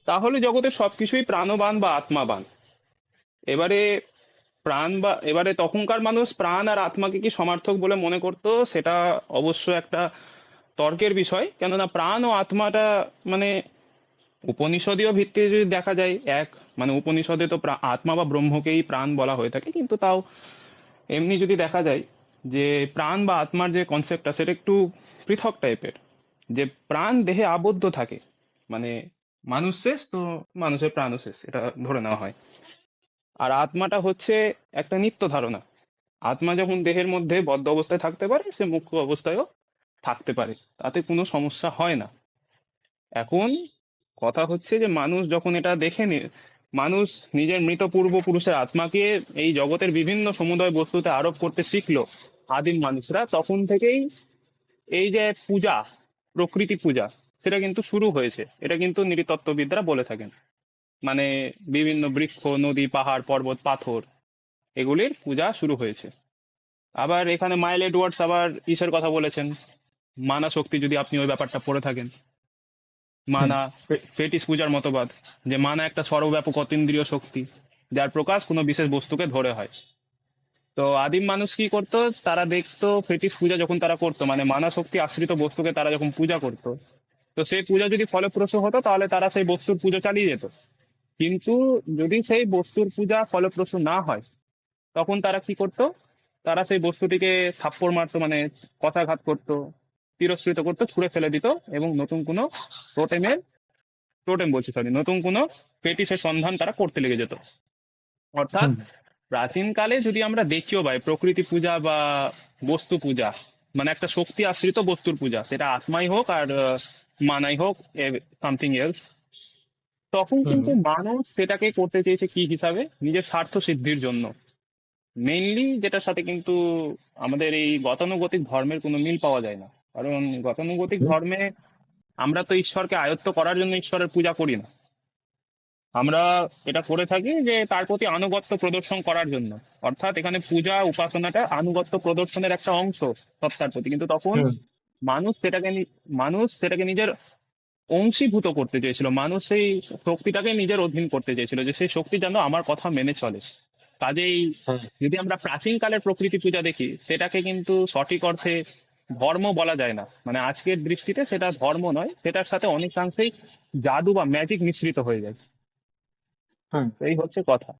তাহলে জগতে সবকিছুই প্রাণবান বা আত্মাবান। এবারে এবারে তখনকার মানুষ প্রাণ আর আত্মাকে কি সমার্থক বলে মনে করতো, সেটা অবশ্য একটা তর্কের বিষয়। কেননা প্রাণ ও আত্মাটা মানে উপনিষদীয় ভিত্তিতে যদি দেখা যায় এক, মানে উপনিষদে তো আত্মা বা ব্রহ্মকেই প্রাণ বলা হয়ে থাকে, কিন্তু তাও এমনি যদি দেখা যায় যে প্রাণ বা আত্মার যে কনসেপ্টটা সেটা একটু পৃথক টাইপের। যে প্রাণ দেহে আবদ্ধ থাকে, মানে মানুষ শেষ তো মানুষের প্রাণও শেষ, এটা ধরে নেওয়া হয়। আর আত্মাটা হচ্ছে একটা নিত্য ধারণা। আত্মা যখন দেহের মধ্যে বদ্ধ অবস্থায় থাকতে পারে, সে মুক্ত অবস্থায়ও থাকতে পারে, তাতে কোনো সমস্যা হয় না। এখন কথা হচ্ছে যে মানুষ যখন এটা দেখে মানুষ নিজের মৃত পূর্বপুরুষের আত্মাকে এই জগতের বিভিন্ন সমুদয় বস্তুতে আরোপ করতে শিখলো, আদিম মানুষরা, তখন থেকেই এই যে পূজা, প্রকৃতি পূজা, সেটা কিন্তু শুরু হয়েছে। এটা কিন্তু নৃতত্ত্ববিদরা বলে থাকেন। মানে বিভিন্ন বৃক্ষ, নদী, পাহাড়, পর্বত, পাথর, এগুলির পূজা শুরু হয়েছে। আবার এখানে মাইল এডওয়ার্ডস আবার ইসের কথা বলেছেন, মানা শক্তি, যদি আপনি ওই ব্যাপারটা পড়ে থাকেন। হুম মানা, ফেটিস পূজার মতবাদ, যে মানা একটা সর্বব্যাপক অতীন্দ্রিয় শক্তি, যার প্রকাশ কোনো বিশেষ বস্তুকে ধরে হয়। তো আদিম মানুষ কি করতো, তারা দেখতো ফেটিস পূজা যখন তারা করতো, মানে মানা শক্তি আশ্রিত বস্তুকে তারা যখন পূজা করতো, তো সেই পূজা যদি ফলপ্রসূ হতো তাহলে তারা সেই বস্তুর পুজো চালিয়ে যেত। কিন্তু যদি সেই বস্তুর পূজা ফলপ্রসূ না হয়, তখন তারা কি করতো, তারা সেই বস্তুটিকে থাপ্পড় মারতো, মানে কথাঘাত করতো, তিরস্কৃত করতো, ছুঁড়ে ফেলে দিত, এবং নতুন কোনো টোটেমের, টোটেম বলছি সরি, নতুন কোনো পেটিসের সন্ধান তারা করতে লেগে যেত। অর্থাৎ হুম প্রাচীনকালে যদি আমরা দেখিও ভাই, প্রকৃতি পূজা বা বস্তু পূজা, মানে একটা শক্তি আশ্রিত বস্তুর পূজা, সেটা আত্মাই হোক আর মানাই হোক, সামথিং এলস, তখন হুম কিন্তু মানুষ সেটাকে করতে চেয়েছে কি হিসাবে, নিজের স্বার্থ সিদ্ধির জন্য। মেইনলি যেটার সাথে কিন্তু আমাদের এই গতানুগতিক ধর্মের কোনো মিল পাওয়া যায় না। কারণ গতানুগতিক হুম ধর্মে আমরা তো ঈশ্বরকে আয়ত্ত করার জন্য ঈশ্বরের পূজা করি না। আমরা এটা করে থাকি যে তার প্রতি আনুগত্য প্রদর্শন করার জন্য। অর্থাৎ এখানে পূজা উপাসনাটা আনুগত্য প্রদর্শনের একটা অংশ সত্তার প্রতি। কিন্তু তখন হুম মানুষ সেটাকে নিজের অংশীভূত করতে চেয়েছিল, মানুষ সেই শক্তিটাকে নিজের অধীন করতে চেয়েছিল, যে সেই শক্তি যেন আমার কথা মেনে চলে। কাজেই হ্যাঁ যদি আমরা প্রাচীন কালের প্রকৃতি পূজা দেখি, সেটাকে কিন্তু সঠিক অর্থে ধর্ম বলা যায় না। মানে আজকের দৃষ্টিতে সেটা ধর্ম নয়, সেটার সাথে অনেকাংশেই জাদু বা ম্যাজিক মিশ্রিত হয়ে যায়। হুম তো এই হচ্ছে কথা।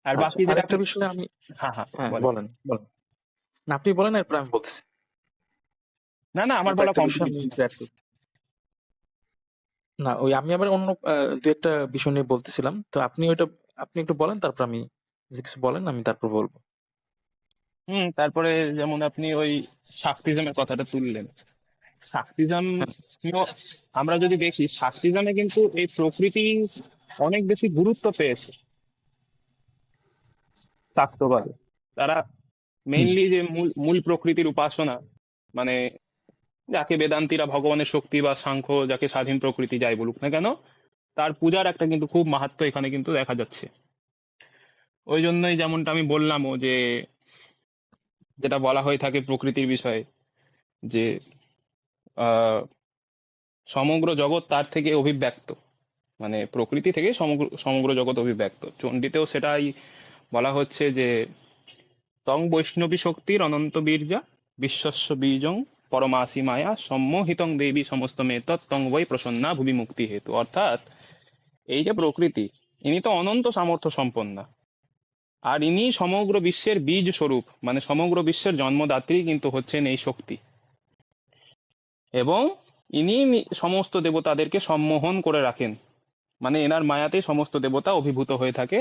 আর আচ্ছা, বাকি যেটা আরেকটা আপনি, বিষয় আমি, হ্যাঁ হ্যাঁ হ্যাঁ বলেন। বলেন বলেন, না আপনি বলেন এরপর আমি বলতেছি। না না, আমার এরপর বলা একটা বিষয় কমপ্লিট। আমি একটু add করি। না, ওই আমি আবার অন্য দু একটা বিষয় নিয়ে বলতেছিলাম, তো আপনি ওইটা, আপনি একটু বলেন, তারপর আমি যদি কিছু বলেন আমি তারপর বলবো। তারপরে যেমন আপনি ওই শাক্তিজমের কথাটা তুললেন। শাক্তিজম, হ্যাঁ আমরা যদি দেখি শাক্তিজমে কিন্তু এই প্রকৃতি অনেক বেশি গুরুত্ব পেয়েছে শাক্তবাদে। তারা হুম মেইনলি যে মূল মূল প্রকৃতির উপাসনা, মানে যাকে বেদান্তীরা ভগবানের শক্তি বা সাংখ্য যাকে স্বাধীন প্রকৃতি যাই বলুক না কেন, তার পূজার একটা কিন্তু খুব মাহাত্ম্য এখানে কিন্তু দেখা যাচ্ছে। ওই জন্যই যেমনটা আমি বললামও যে যেটা বলা হয়ে থাকে প্রকৃতির বিষয়ে, যে আহ সমগ্র জগৎ তার থেকে অভিব্যক্ত, মানে প্রকৃতি থেকে সমগ্র সমগ্র জগৎ অভিব্যক্ত। চণ্ডীতেও সেটাই বলা হচ্ছে যে তং বৈষ্ণবী শক্তির অনন্ত বীর্যা বিশ্বস্য বীজং পরমাসি মায়া সম্মোহিতং দেবী সমস্ত মেতৎ তং বৈ প্রসন্না ভুবি মুক্তি হেতু। অর্থাৎ এই যে প্রকৃতি, ইনি তো অনন্ত সামর্থ্য সম্পন্না, আর ইনি সমগ্র বিশ্বের বীজ স্বরূপ, মানে সমগ্র বিশ্বের জন্মদাত্রী কিন্তু হচ্ছেন এই শক্তি। এবং ইনি সমস্ত দেবতাদেরকে সম্মোহন করে রাখেন, মানে এনার মায়াতে সমস্ত দেবতা অভিভূত হয়ে থাকে।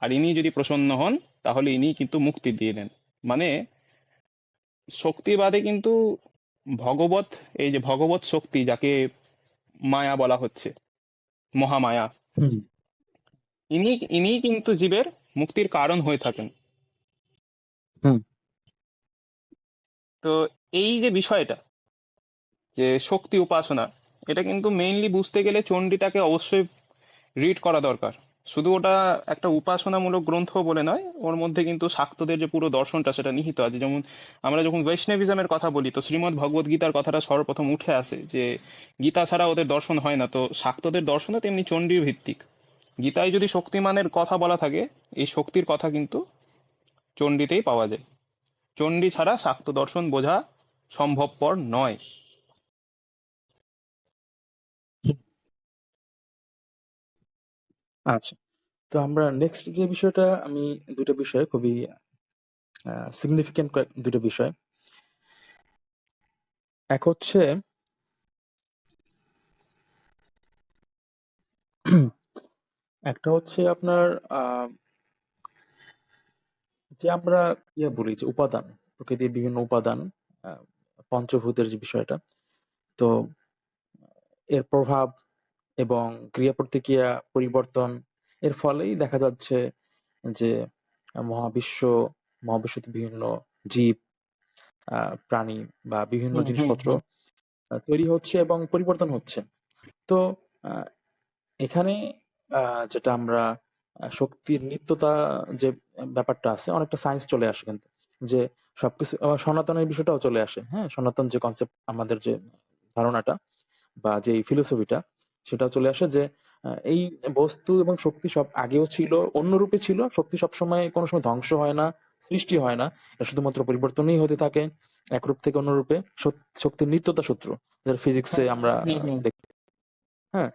আর ইনি যদি প্রসন্ন হন তাহলে ইনি কিন্তু মুক্তি দিয়ে দেন। মানে শক্তিবাদে কিন্তু ভগবত, এই যে ভগবত শক্তি যাকে মায়া বলা হচ্ছে, মহামায়া, হুম ইনি ইনি কিন্তু জীবের মুক্তির কারণ হয়ে থাকেন। হুম তো এই যে বিষয়টা, যে শক্তি উপাসনা, এটা কিন্তু মেইনলি বুঝতে গেলে চণ্ডীটাকে অবশ্যই রিড করা দরকার। শুধু ওটা একটা উপাসনামূলক গ্রন্থ বলে নয়, ওর মধ্যে কিন্তু শাক্তদের যে পুরো দর্শনটা সেটা নিহিত আছে। যেমন আমরা যখন বৈষ্ণবিজমের কথা বলি, তো শ্রীমদ্ ভগবদ গীতার কথাটা সর্বপ্রথম উঠে আসে যে গীতা ছাড়া ওদের দর্শন হয় না। তো শাক্তদের দর্শনও তেমনি চণ্ডী ভিত্তিক। গীতায় যদি শক্তিমানের কথা বলা থাকে, এই শক্তির কথা কিন্তু চণ্ডীতেই পাওয়া যায়। চণ্ডী ছাড়া শাক্ত দর্শন বোঝা সম্ভবপর নয়। আচ্ছা, তো আমরা নেক্সট যে বিষয়টা, আমি দুটো বিষয় খুবই সিগনিফিকেন্ট দুটো বিষয়। এক হচ্ছে একটা হচ্ছে আপনার আহ, যে আমরা বলি যে উপাদান, প্রকৃতির বিভিন্ন উপাদান, আহ, পঞ্চভূতের যে বিষয়টা, তো এর প্রভাব এবং ক্রিয়া প্রতিক্রিয়া পরিবর্তন, এর ফলেই দেখা যাচ্ছে যে মহাবিশ্ব মহাবিশ্বতে বিভিন্ন জীব, প্রাণী বা বিভিন্ন হুম হুম জিনিসপত্র হুম তৈরি হচ্ছে এবং পরিবর্তন হচ্ছে। তো আহ, এখানে যেটা আমরা শক্তির নিত্যতা যে ব্যাপারটা আছে, অনেকটা সায়েন্স চলে আসে কিন্তু, যে সবকিছু সনাতনের বিষয়টাও চলে আসে। হ্যাঁ, সনাতন যে কনসেপ্ট, আমাদের যে ধারণাটা বা যে ফিলোসফিটা, সেটাও চলে আসে যে এই বস্তু এবং শক্তি সব আগেও ছিল, অন্য রূপে ছিল। শক্তি সবসময় কোনো সময় ধ্বংস হয় না, সৃষ্টি হয় না, এটা শুধুমাত্র পরিবর্তনই হতে থাকে এক রূপ থেকে অন্য রূপে। শক্তির নিত্যতা সূত্র, যেটা ফিজিক্সে আমরা হুম হুম। দেখি। হ্যাঁ,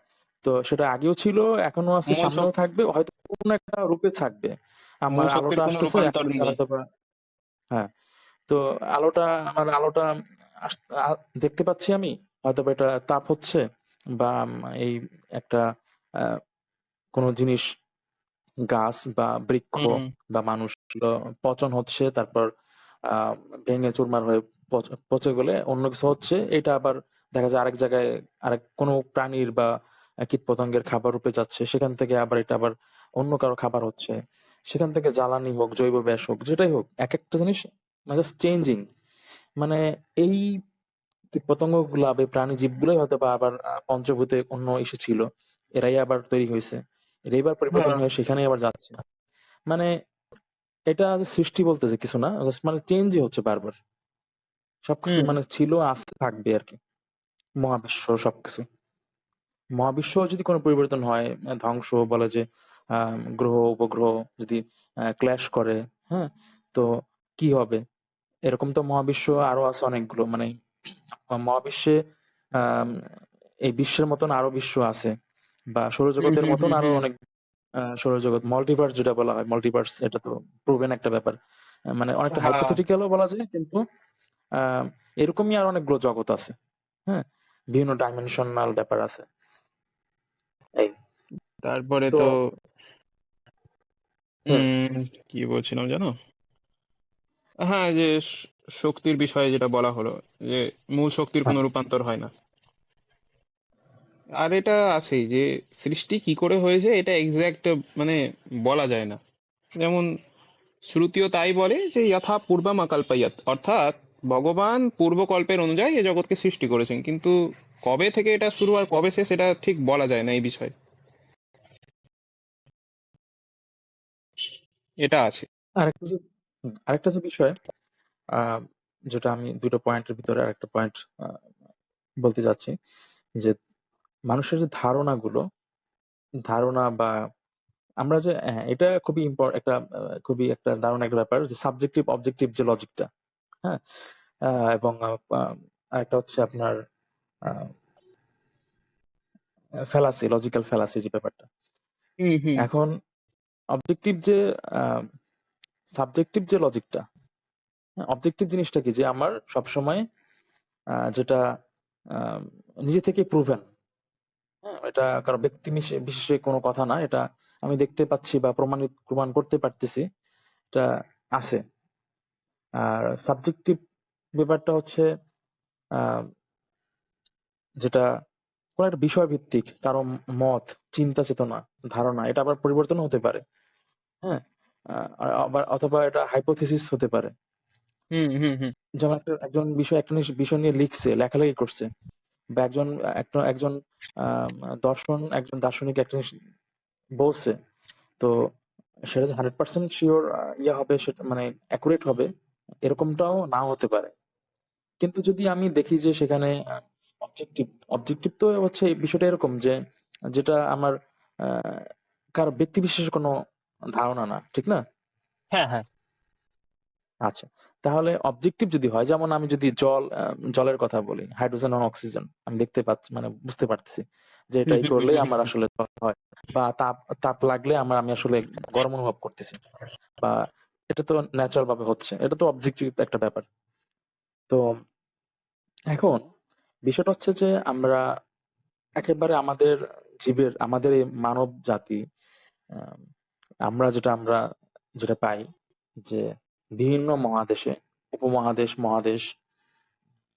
তো সেটা আগেও ছিল, এখনো আছে, মূল সামনেও থাকবে, হয়তো কোনো একটা রূপে থাকবে। মূল আমার শক্তির আলোটা কোনো আসতেছে, রূপান্তর একটা নেই। হয়তো বা, হ্যাঁ, তো আলোটা দেখতে পাচ্ছি আমি, হয়তো বা এটা তাপ হচ্ছে, বা এই একটা আহ, কোনো জিনিস, গাছ বা বৃক্ষ হুম বা মানুষ পচন হচ্ছে, তারপর আহ ভেঙে চুরমার হয়ে পচে গেলে অন্য কিছু হচ্ছে, এটা আবার দেখা যায় আরেক জায়গায়, আরেক কোনো প্রাণীর বা কীট পতঙ্গের খাবার রূপে যাচ্ছে, সেখান থেকে আবার এটা আবার অন্য কারো খাবার হচ্ছে, সেখান থেকে জ্বালানি হোক, জৈব গ্যাস হোক, যেটাই হোক, এক একটা জিনিস মানে জাস্ট চেঞ্জিং। মানে এই কীটপতঙ্গ গুলা বা প্রাণী জীবগুলোই হয়তো বা আবার পঞ্চভূতে অন্য ইসে ছিল, এরাই আবার তৈরি হয়েছে, এরাই আবার পরিবর্তন হ্যাঁ। হয়ে সেখানে আবার যাচ্ছে। মানে এটা যে সৃষ্টি বলতে যে কিছু না, just মানে চেঞ্জই হচ্ছে বারবার সবকিছু, হুম মানে ছিল, আসতে থাকবে আর কি। মহাবিশ্ব সবকিছু, মহাবিশ্ব যদি কোনো পরিবর্তন হয়, ধ্বংস বলে যে গ্রহ উপগ্রহ যদি ক্ল্যাশ করে, হ্যাঁ, তো কি হবে? এরকম তো মহাবিশ্ব আরো আছে অনেকগুলো, মানে মহাবিশ্বে আম, এই বিশ্বের মতন আরো বিশ্ব আছে, বা হুম সৌরজগতের হুম মতন হুম আরো হুম। অনেক সৌরজগৎ, মাল্টিভার্স যেটা বলা হয়, মাল্টিভার্স এটা তো প্রুভেন একটা ব্যাপার। মানে অনেকটা হ্যাঁ। হাইপোথেটিক্যালও বলা যায়, কিন্তু আহ, এরকমই আর অনেকগুলো জগৎ আছে। হ্যাঁ, বিভিন্ন ডাইমেনশনাল ব্যাপার আছে। এই তারপরে তো তো হুম, উম কি বলছিলাম জানো? হ্যাঁ, যে শক্তির বিষয়ে যেটা বলা হলো, যে মূল শক্তির হ্যাঁ, কোনো রূপান্তর হয় না। আর এটা আছেই যে সৃষ্টি কি করে হয়েছে এটা এক্সাক্ট মানে বলা যায় না। যেমন শ্রুতিও তাই বলে যে যথা পূর্বা মাকাল্পায়াত, অর্থাৎ ভগবান পূর্বকল্পের অনুযায়ী এই জগৎকে সৃষ্টি করেছেন, কিন্তু কবে থেকে এটা শুরু আর কবে শেষ এটা ঠিক বলা যায় না এই বিষয়ে। এটা আছে। আরেকটা যে আরেকটা যে বিষয়, আহ, যেটা আমি দুটো পয়েন্টের ভিতরে আরেকটা পয়েন্ট বলতে যাচ্ছি, যে মানুষের যে ধারণা বা আমরা যে, হ্যাঁ, এটা খুবই একটা খুবই একটা দারুণ একটা ব্যাপার, যে সাবজেক্টিভ অবজেক্টিভ যে লজিকটা। হ্যাঁ, এবং আরেকটা হচ্ছে আপনার ফ্যালাসি, লজিক্যাল ফ্যালাসি যে ব্যাপারটা। হুম হুম। এখন অবজেক্টিভ যে সাবজেক্টিভ যে লজিকটা, অবজেক্টিভ জিনিসটা কি, যে আমার সবসময় যেটা আহ, নিজে থেকে প্রুভেন, হ্যাঁ, এটা কারো ব্যক্তি বিশেষে কোনো কথা না, এটা আমি দেখতে পাচ্ছি বা প্রমাণ করতে পারতেছি, এটা আছে। আর সাবজেক্টিভ ব্যাপারটা হচ্ছে আহ, যেটা কোন একটা বিষয় ভিত্তিক কারো মত, চিন্তা চেতনা, ধারণা, এটা আবার পরিবর্তন হতে পারে। হ্যাঁ, আর আবার অথবা এটা হাইপোথিসিস হতে পারে। হুম হুম হুম। যেমন একজন একটা বিষয় নিয়ে লিখছে, লেখালেখি করছে, বা একজন একজন আহ, একজন দার্শনিক একটা জিনিস বলছে। তো সেটা যে 100% শিওর ইয়ে হবে, সেটা মানে অ্যাকুরেট হবে, এরকমটাও নাও হতে পারে। কিন্তু যদি আমি দেখি যে সেখানে অবজেক্টিভ অবজেক্টিভ তো হচ্ছে এই বিষয়টা এরকম যে যেটা আমার কারো ব্যক্তি বিশেষের কোনো ধারণা না, ঠিক না? হ্যাঁ, হ্যাঁ। আচ্ছা, তাহলে অবজেক্টিভ যদি হয়, যেমন আমি যদি জলের কথা বলি, হাইড্রোজেন আর অক্সিজেন আমি দেখতে পাচ্ছি, মানে বুঝতে পারতেছি যে হুম, এটাই হুম, হুম, করলেই হুম, আমার হুম। আসলে ত্বক হয়, বা তাপ তাপ লাগলে আমি আসলে গরম অনুভব করতেছি, বা এটা তো ন্যাচারাল ভাবে হচ্ছে, এটা তো অবজেক্টিভ একটা ব্যাপার। তো এখন বিষয়টা হচ্ছে যে আমরা একেবারে আমাদের জীবের, আমাদের এই মানব জাতি, আহ, আমরা যেটা পাই যে বিভিন্ন মহাদেশে, উপমহাদেশ, মহাদেশ,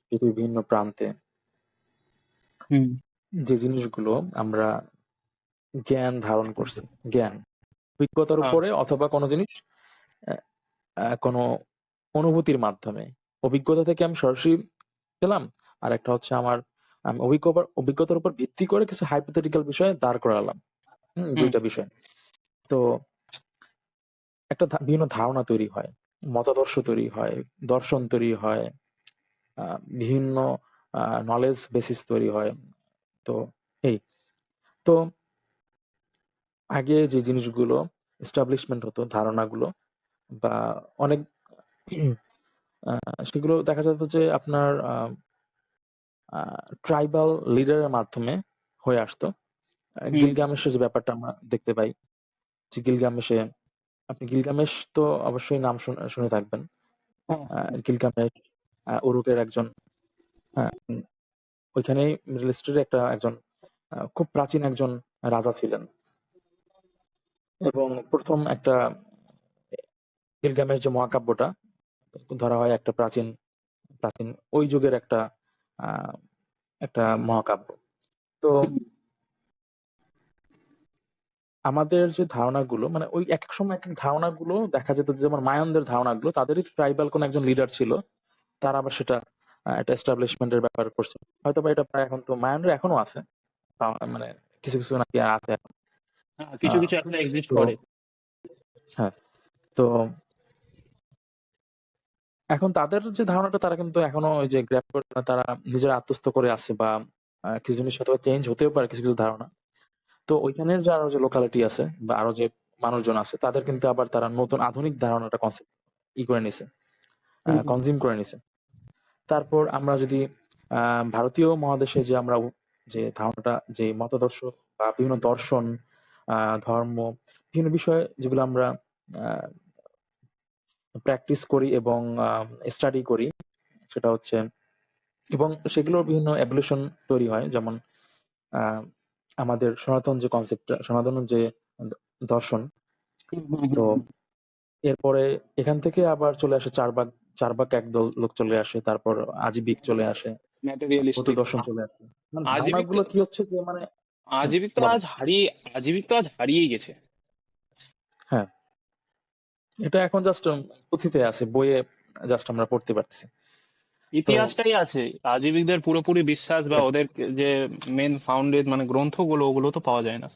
পৃথিবীর বিভিন্ন প্রান্তে হুম, যে জিনিসগুলো আমরা জ্ঞান ধারণ করছি, জ্ঞান অভিজ্ঞতার হ্যাঁ, উপরে, অথবা কোনো জিনিস আহ, কোনো অনুভূতির মাধ্যমে, অভিজ্ঞতা থেকে আমি সরাসরি পেলাম, আর একটা হচ্ছে আমি অভিজ্ঞতার উপর ভিত্তি করে কিছু হাইপোথেটিক্যাল বিষয়ে দাঁড় করালাম। হুম, দুইটা বিষয়। তো একটা বিভিন্ন ধারণা তৈরি হয়, মতাদর্শ তৈরি হয়, দর্শন তৈরি হয়, বিভিন্ন নলেজ বেসিস তৈরি হয়। তো এই তো আগে যে জিনিসগুলো এস্টাবলিশমেন্ট হতো, ধারণাগুলো বা অনেক সেগুলো দেখা যেত যে আপনার ট্রাইবাল লিডারের মাধ্যমে হয়ে আসতো। হুম। গিলগামেশের যে ব্যাপারটা আমরা দেখতে পাই, যে গিলগামেশে, আপনি গিলগামেশ তো অবশ্যই নাম শুনে থাকবেন। হ্যাঁ, গিলগামেশ উরুকের একজন, ওইখানেই মিডল ইস্টের একজন খুব প্রাচীন একজন রাজা ছিলেন, এবং প্রথম একটা গিলগামেশ যে মহাকাব্যটা ধরা হয় একটা প্রাচীন প্রাচীন ওই যুগের আহ, একটা মহাকাব্য। তো হুম, আমাদের যে ধারণাগুলো, মানে ওই এক এক সময় এক এক ধারণাগুলো দেখা যেত যে, যেমন মায়ানদের ধারণাগুলো, তাদেরই ট্রাইবাল কোন একজন লিডার ছিল, তারা আবার সেটা একটা এস্টাবলিশমেন্টের ব্যাপার করছে। হয়তো বা এটা প্রায় এখন তো মায়ানরা এখনো আছে, মানে কিছু কিছু নাকি আছে এখন। হ্যাঁ, কিছু আহ, কিছু এখন এক্সিস্ট তো করে। হ্যাঁ, তো এখন তাদের যে ধারণাটা, তারা কিন্তু এখনো ওই যে গ্র্যাব করে তারা নিজেরা আত্মস্থ করে আছে, বা কিছু জিনিস হয়তো চেঞ্জ হতেও পারে, কিছু কিছু ধারণা। তো ওইখানের যে আরো যে লোকালিটি আছে বা আরো যে মানুষজন আছে, তাদের কিন্তু আবার তারা নতুন আধুনিক ধারণাটা কনসেপ্ট করে নিছে, হুম, হুম, কনজিউম করে নিছে। তারপর আমরা যদি ভারতীয় মহাদেশে যে যে ধারণাটা, যে মতাদর্শ বা বিভিন্ন দর্শন, ধর্ম, বিভিন্ন বিষয় যেগুলো আমরা প্র্যাকটিস করি এবং স্টাডি করি, সেটা হচ্ছে, এবং সেগুলোর বিভিন্ন এভলিউশন তৈরি হয়, যেমন আহ, আমাদের সনাতন যে কনসেপ্ট, সনাতন যে দর্শন। হুম, হুম, তো হুম, হুম। এরপরে এখান থেকে আবার চলে আসে চার ভাগ একদল লোক চলে আসে, তারপর আজীবিক চলে আসে, ভৌত ম্যাটেরিয়ালিস্টিক। দর্শন চলে আসে। মানে আজীবিক তো ধারণাগুলো কি হচ্ছে যে মানে, হুম, আজীবিক তো বলেন। আজ হারিয়ে আজীবিক তো আজ হারিয়েই গেছে। হ্যাঁ, এটা এখন জাস্ট পুঁথিতে আছে, বইয়ে জাস্ট আমরা পড়তে পারতেছি। তো ইতিহাসটাই আছে। আজীবিকদের পুরোপুরি বিশ্বাস বা yes, ওদের যে মেন ফাউন্ডেড মানে গ্রন্থগুলো, ওগুলো তো পাওয়া যায় না।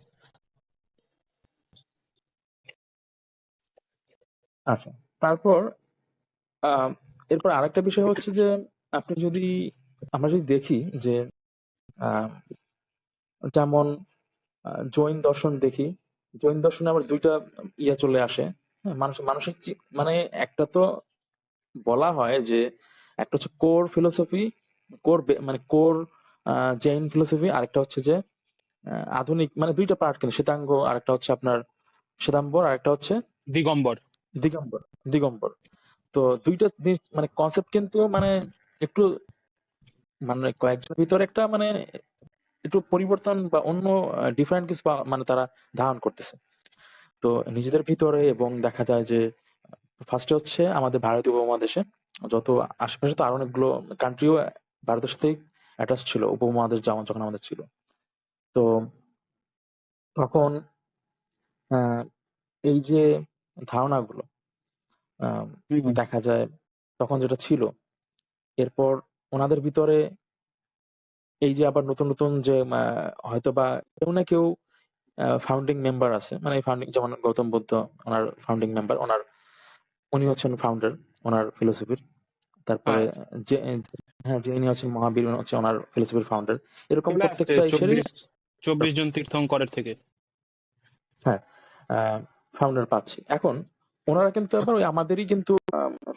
আচ্ছা, তারপর আহ, এরপর আরেকটা বিষয় হচ্ছে যে, আপনি যদি আমরা যদি দেখি যে আহ, যেমন জৈন দর্শন দেখি, জৈন দর্শনে আবার দুইটা চলে আসে। হ্যাঁ, মানুষের মানে একটা তো বলা হয় যে একটা হচ্ছে কোর ফিলোসফি, মানে কোর জৈন ফিলোসফি, আরেকটা হচ্ছে যে আধুনিক, মানে দুইটা পার্ট কিন্তু, শ্বেতাঙ্গ আরেকটা হচ্ছে আপনার শ্বেতাম্বর, আরেকটা হচ্ছে দিগম্বর। দিগম্বর। দিগম্বর। তো দুইটা জিনিস মানে কনসেপ্ট কিন্তু মানে একটু, মানে কয়েকজনের ভিতরে একটা মানে একটু পরিবর্তন বা অন্য ডিফারেন্ট কিছু মানে তারা ধারণ করতেছে তো নিজেদের ভিতরে। এবং দেখা যায় যে ফার্স্টে হচ্ছে আমাদের ভারতীয় উপমহাদেশে, যত আশেপাশে তো আরো অনেকগুলো কান্ট্রিও ভারতের সাথেই অ্যাটাচ ছিল, উপমহাদেশ যখন আমাদের ছিল। তো তখন আহ, এই যে ধারণাগুলো আহ, হুম, দেখা যায় তখন যেটা ছিল, এরপর ওনাদের ভিতরে এই যে আবার নতুন নতুন যে হয়তো বা কেউ না কেউ ফাউন্ডিং মেম্বার আছে, মানে ফাউন্ডিং যেমন গৌতম বুদ্ধ, ওনার ফাউন্ডিং মেম্বার, উনি হচ্ছেন ফাউন্ডার ওনার ফিলোসফির। তারপরে হ্যাঁ, যে হ্যাঁ, যিনি হচ্ছেন মহাবীর, উনি হচ্ছে ওনার ফিলোসফির ফাউন্ডার। এরকম চলে আসছে প্রত্যেকটা ইসেরই 24 জন তীর্থঙ্করের থেকে। হ্যাঁ ফাউন্ডার পাচ্ছি। এখন ওনারা কিন্তু আবার ওই আমাদেরই কিন্তু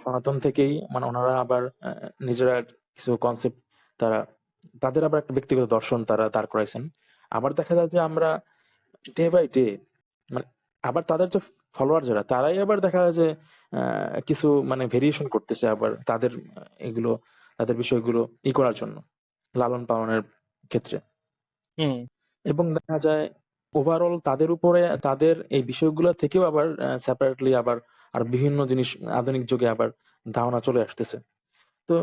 সনাতন থেকেই, মানে ওনারা আবার নিজেরা কিছু কনসেপ্ট, তারা তাদের আবার একটা ব্যক্তিগত দর্শন তারা দাঁড় করাইছেন। আবার দেখা যায় যে আমরা ডে বাই ডে, মানে আবার তাদের যে ফলোয়ার যারা, তারাই আবার দেখা যায় যে কিছু মানে ভেরিয়েশন করতেছে আবার তাদের এগুলো, তাদের বিষয়গুলো করার জন্য, লালন পালনের ক্ষেত্রে। হুম। এবং দেখা যায় ওভারঅল তাদের উপরে, তাদের এই বিষয়গুলো থেকেও আবার সেপারেটলি আবার আর বিভিন্ন জিনিস আধুনিক যুগে আবার ধারণা চলে আসতেছে। তো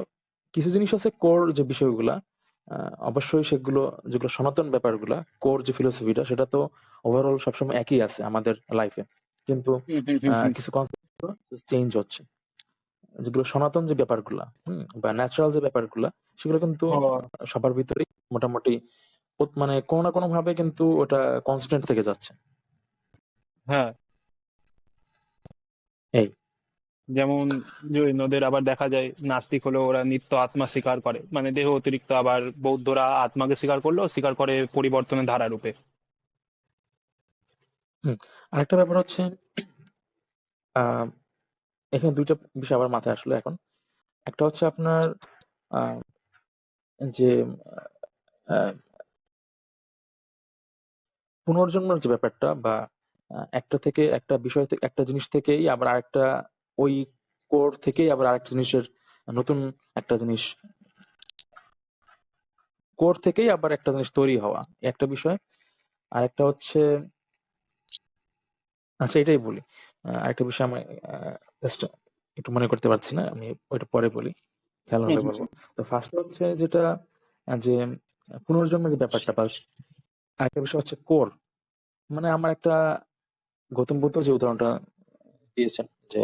কিছু জিনিস আছে কোর যে বিষয়গুলা, অবশ্যই সেগুলো যেগুলো সনাতন ব্যাপারগুলা, কোর যে ফিলোসফিটা, সেটা তো ওভারঅল সবসময় একই আছে আমাদের লাইফে। কিন্তু হুম, হুম, হুম, হুম। কিছু কনসেপ্ট চেঞ্জ হচ্ছে, যেগুলো সনাতন যে ব্যাপারগুলা, বা ন্যাচারাল যে ব্যাপারগুলা, সেগুলো কিন্তু ও, সবার ভিতরেই মোটামুটি মানে কোনো না কোনো ভাবে কিন্তু ওটা কনস্ট্যান্ট থেকে যাচ্ছে। হ্যাঁ, এই যেমন জৈনদের আবার দেখা যায় নাস্তিক হলেও ওরা নিত্য আত্মা স্বীকার করে, মানে দেহ অতিরিক্ত। আবার বৌদ্ধরা আত্মাকে স্বীকার করলেও স্বীকার করে পরিবর্তনের ধারা রূপে। হুম, আরেকটা ব্যাপার হচ্ছে আহ এখানে দুইটা বিষয় আবার মাথায় আসলো এখন। একটা হচ্ছে আপনার আহ, যে আহ, পুনর্জন্মের যে ব্যাপারটা, বা একটা থেকে একটা বিষয় থেকে, একটা জিনিস থেকেই আবার আরেকটা, ওই কোর থেকেই আবার আরেকটা জিনিসের নতুন একটা জিনিস, কোর থেকেই আবার একটা জিনিস তৈরি হওয়া, একটা বিষয়। আরেকটা হচ্ছে, আচ্ছা এটাই বলি, আরেকটা বিষয় আমি just একটু মনে করতে পারছি না, আমি ওইটা পরে বলি, খেয়াল হুম, হলে হুম, বলবো। হুম। তো ফার্স্ট হচ্ছে যেটা, যে পুনর্জন্মের যে ব্যাপারটা, বা আরেকটা বিষয় হচ্ছে কোর, মানে আমার একটা গৌতম বুদ্ধ যে উদাহরণটা দিয়েছেন, যে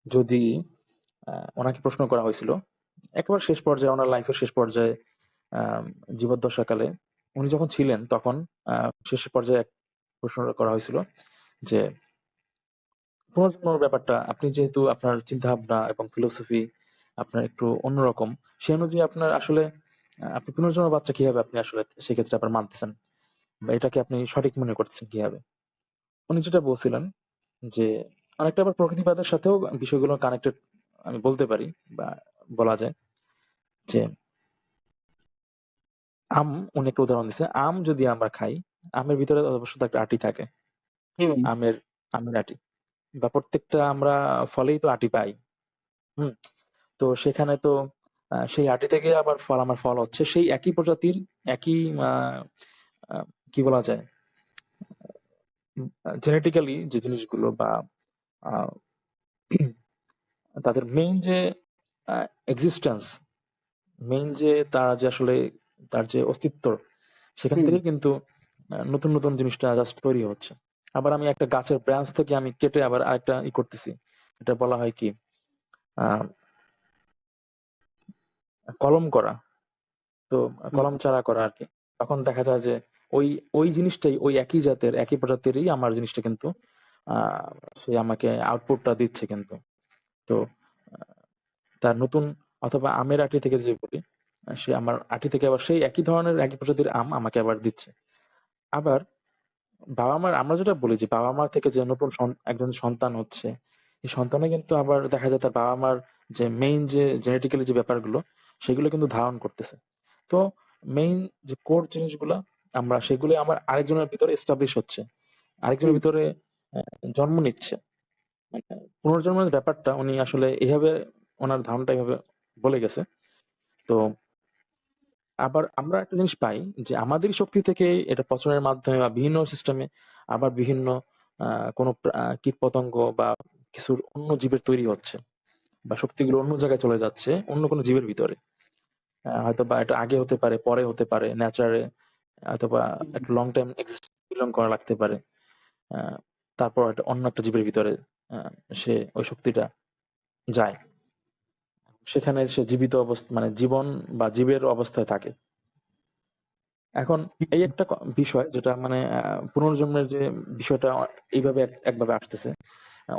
যদি ওনাকে প্রশ্ন করা হয়েছিল একেবারে শেষ পর্যায়ে, ওনার লাইফের শেষ পর্যায়ে, আহ জীবদ্দশাকালে উনি যখন ছিলেন, তখন শেষ পর্যায়ে এক প্রশ্ন করা হয়েছিল যে পুনর্জন্মের ব্যাপারটা, আপনি যেহেতু আপনার চিন্তা ভাবনা এবং ফিলোসফি আপনার একটু অন্যরকম, সে অনুযায়ী আপনার আসলে আপনি পুনর্জন্মের বার্তা কিভাবে আপনি আসলে সেক্ষেত্রে আবার মানতেছেন, বা এটাকে আপনি সঠিক মনে করতেছেন কিভাবে। উনি যেটা বলছিলেন যে অনেকটা আবার প্রকৃতিবাদের সাথেও বিষয়গুলো কানেক্টেড আমি বলতে পারি, বা বলা যায় যে আম, উনি একটা উদাহরণ দিচ্ছে, আম যদি আমরা খাই, আমের ভিতরে অবশ্য তো একটা আটি থাকে, হুম, আমের আমের আটি, বা প্রত্যেকটা আমরা ফলেই তো আটি পাই। হুম, তো সেখানে তো সেই আটি থেকে আবার ফল, আমার ফল হচ্ছে সেই একই প্রজাতির, একই আহ, আহ, কি বলা যায়, জেনেটিক্যালি যে জিনিসগুলো, বা আহ, তাদের মেইন যে এক্সিস্টেন্স, মেইন যে তার যে আসলে তার যে অস্তিত্ব, সেখান হুম। থেকে কিন্তু নতুন নতুন জিনিসটা জাস্ট তৈরি হচ্ছে। আবার আমি একটা গাছের ব্রাঞ্চ থেকে আমি কেটে আবার আরেকটা করতেছি, এটা বলা হয় কি আহ কলম করা। তো হুম। কলম চারা করা আর কি। তখন দেখা যায় যে ওই ওই জিনিসটাই, ওই একই জাতের একই প্রজাতিরই আমার জিনিসটা কিন্তু আহ সে আমাকে আউটপুটটা দিচ্ছে কিন্তু। তো আহ, তার নতুন, অথবা আমের আটি থেকে যে বলি, সে আমার আটি থেকে আবার সেই একই ধরনের একই প্রজাতির আম আমাকে আবার দিচ্ছে। আবার বাবা মার, আমরা যেটা বলি যে বাবা মা থেকে যে নতুন একজন সন্তান হচ্ছে, এই সন্তানে কিন্তু আবার দেখা যায় তার বাবা মার যে মেইন যে জেনেটিক্যালি যে ব্যাপারগুলো, সেগুলো কিন্তু ধারণ করতেছে। তো মেইন যে কোর জিনিসগুলো, আমরা সেগুলো আমার আরেকজনের ভিতরে এস্টাবলিশ হচ্ছে, আরেকজনের হুম। ভিতরে জন্ম নিচ্ছে। মানে পুনর্জন্মের ব্যাপারটা উনি আসলে এইভাবে, ওনার ধারণাটা এইভাবে বলে গেছে। তো আবার আমরা একটা জিনিস পাই যে আমাদের শক্তি থেকে এটা পচনের মাধ্যমে বা বিভিন্ন সিস্টেমে আবার বিভিন্ন কোনো কীট পতঙ্গ বা কিছুর অন্য জীবের তৈরি হচ্ছে, বা শক্তিগুলো অন্য জায়গায় চলে যাচ্ছে অন্য কোনো জীবের ভিতরে। হয়তো বা এটা আগে হতে পারে, পরে হতে পারে, ন্যাচারে হয়তো বা একটা লং টাইম এক্সিস্ট বিলং করা লাগতে পারে। আহ, তারপর একটা অন্য একটা জীবের ভিতরে আহ, সে ওই শক্তিটা যায়, সেখানে সে জীবিত অবস্থা, মানে জীবন বা জীবের অবস্থায় থাকে। এখন এই একটা বিষয় যেটা মানে পুনর্জন্মের যে বিষয়টা এইভাবে একভাবে আসতেছে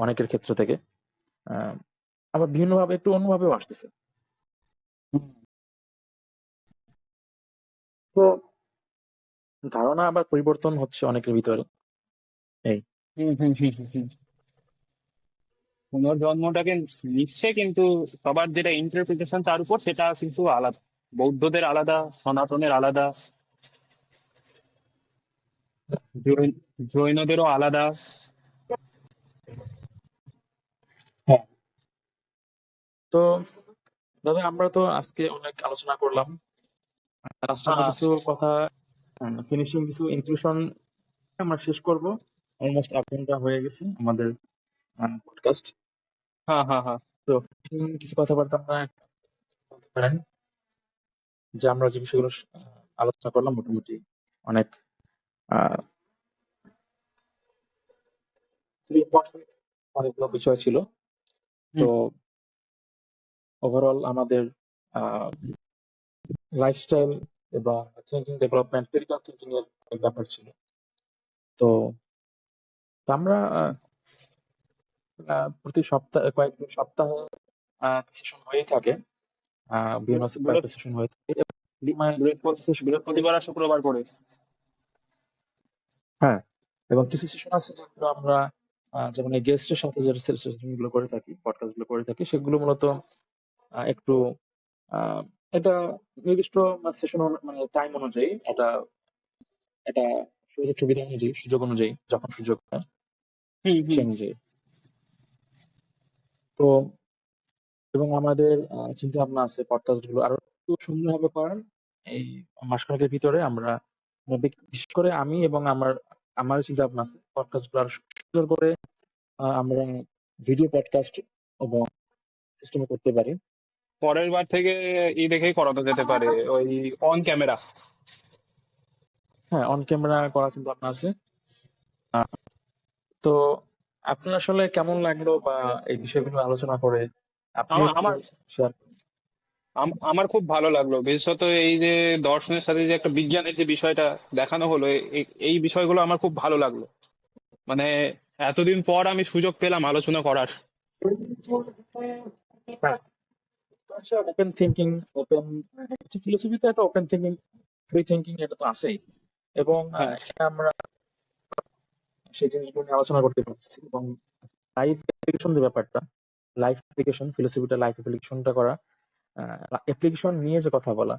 অনেকের ক্ষেত্র থেকে, আহ, আবার বিভিন্নভাবে একটু অন্যভাবেও আসতেছে। হুম তো ধারণা আবার পরিবর্তন হচ্ছে অনেকের ভিতরে। এই হুম হুম হুম হুম হুম। পুনর্জন্মটাকে নিচ্ছে, কিন্তু সবার যেটা ইন্টারপ্রিটেশন তার উপর সেটা কিন্তু আলাদা। বৌদ্ধদের আলাদা, সনাতনের আলাদা, জৈনদেরও আলাদা। হ্যাঁ। তো দাদা আমরা তো আজকে অনেক আলোচনা করলাম, লাস্ট আমরা হ্যাঁ কিছু কথা, ফিনিশিং কিছু ইনক্লুশন আমরা শেষ করব। অলমোস্ট 1 ঘন্টা হয়ে গেছে আমাদের পডকাস্ট। হ্যাঁ হ্যাঁ হ্যাঁ। তো finishing কিছু কথাবার্তা আমরা বলতে পারেন যে আমরা যে বিষয়গুলো আলোচনা করলাম মোটামুটি অনেক আহ, খুবই important অনেকগুলো বিষয় ছিল। তো হুম, ওভারঅল আমাদের লাইফস্টাইল এবং থিঙ্কিং ডেভেলপমেন্ট, ক্রিটিক্যাল থিঙ্কিং এর এক ব্যাপার ছিল। তো তো আমরা প্রতি সপ্তাহে কয়েকদিন সপ্তাহে সেশন হয়েই থাকে, বিভিন্ন কয়েকটা বৃহস্পতি সেশন হয়ে থাকে। কিছু সেশন আছে, বৃহস্পতিবার আর শুক্রবার করে। হ্যাঁ, এবং কিছু সেশন আছে যেগুলো আমরা যেমন এই গেস্টের সাথে যে সেশন গুলো করে থাকি, পডকাস্ট গুলো করে থাকি, সেগুলো মূলত একটু আহ, এটা নির্দিষ্ট সেশন মানে টাইম অনুযায়ী, এটা এটা সুযোগ সুবিধা অনুযায়ী, সুযোগ অনুযায়ী যখন সুযোগ হয় হুম সে হুম। অনুযায়ী। তো এবং আমাদের চিন্তা ভাবনা আছে পডকাস্ট গুলো আরো একটু সুন্দরভাবে করার। এই মাসখানেকের ভিতরে আমরা বিশেষ করে আমি এবং আমার চিন্তা ভাবনা আছে পডকাস্ট গুলো আরো সুন্দর করে আমরা ভিডিও পডকাস্ট এবং সিস্টেমে করতে পারি। পরের বার থেকে দেখেই করাতে যেতে পারে, ওই অন ক্যামেরা। হ্যাঁ, অন ক্যামেরা করার চিন্তা ভাবনা আছে। তো আপনার আসলে কেমন লাগলো বা এই বিষয়গুলো আলোচনা করে আপনি আমার একটু আমার শেয়ার। আমার খুব ভালো লাগলো, বিশেষত এই যে দর্শনের সাথে যে একটা বিজ্ঞানের যে বিষয়টা দেখানো হলো, এই বিষয়গুলো আমার খুব ভালো লাগলো। মানে এতদিন পর আমি সুযোগ পেলাম আলোচনা করার। হ্যাঁ, আচ্ছা, ওপেন থিঙ্কিং, ওপেন ফিলোসফিতে একটা ওপেন থিঙ্কিং, ফ্রি থিঙ্কিং এটা তো আছেই। এবং হ্যাঁ এখানে আমরা সেই জিনিসগুলো নিয়ে আলোচনা করতে পারছি, এবং লাইফ অ্যাপ্লিকেশন যে ব্যাপারটা, লাইফ অ্যাপ্লিকেশন, ফিলোসফিটা লাইফ অ্যাপ্লিকেশনটা করা, অ্যাপ্লিকেশন নিয়ে যে কথা বলা,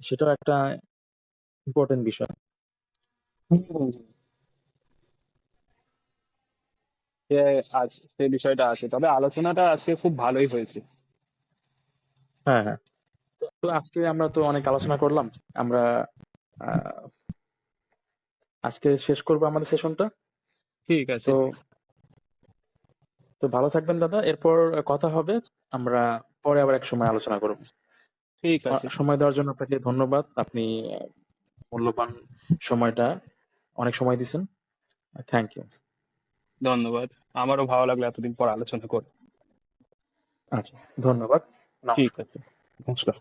সেটাও একটা ইম্পর্টেন্ট বিষয়। হুম, হুম, হুম। সে আজ সেই বিষয়টা আছে, তবে আলোচনাটা আজকে খুব ভালোই হয়েছে। হ্যাঁ, হ্যাঁ। তো আজকে আমরা তো অনেক আলোচনা করলাম। আমরা আহ, আজকে শেষ করবো আমাদের সেশনটা। ঠিক আছে। তো তো ভালো থাকবেন দাদা, এরপর কথা হবে। আমরা পরে আবার এক সময় আলোচনা করব। ঠিক আছে। সময় দেওয়ার জন্য আপনাকে ধন্যবাদ। আপনি মূল্যবান সময়টা অনেক সময় দিছেন। Thank you. ধন্যবাদ। আমারও ভালো লাগলো এতদিন পর আলোচনা করে। আচ্ছা, ধন্যবাদ। ঠিক নমস্কার। আছে। নমস্কার।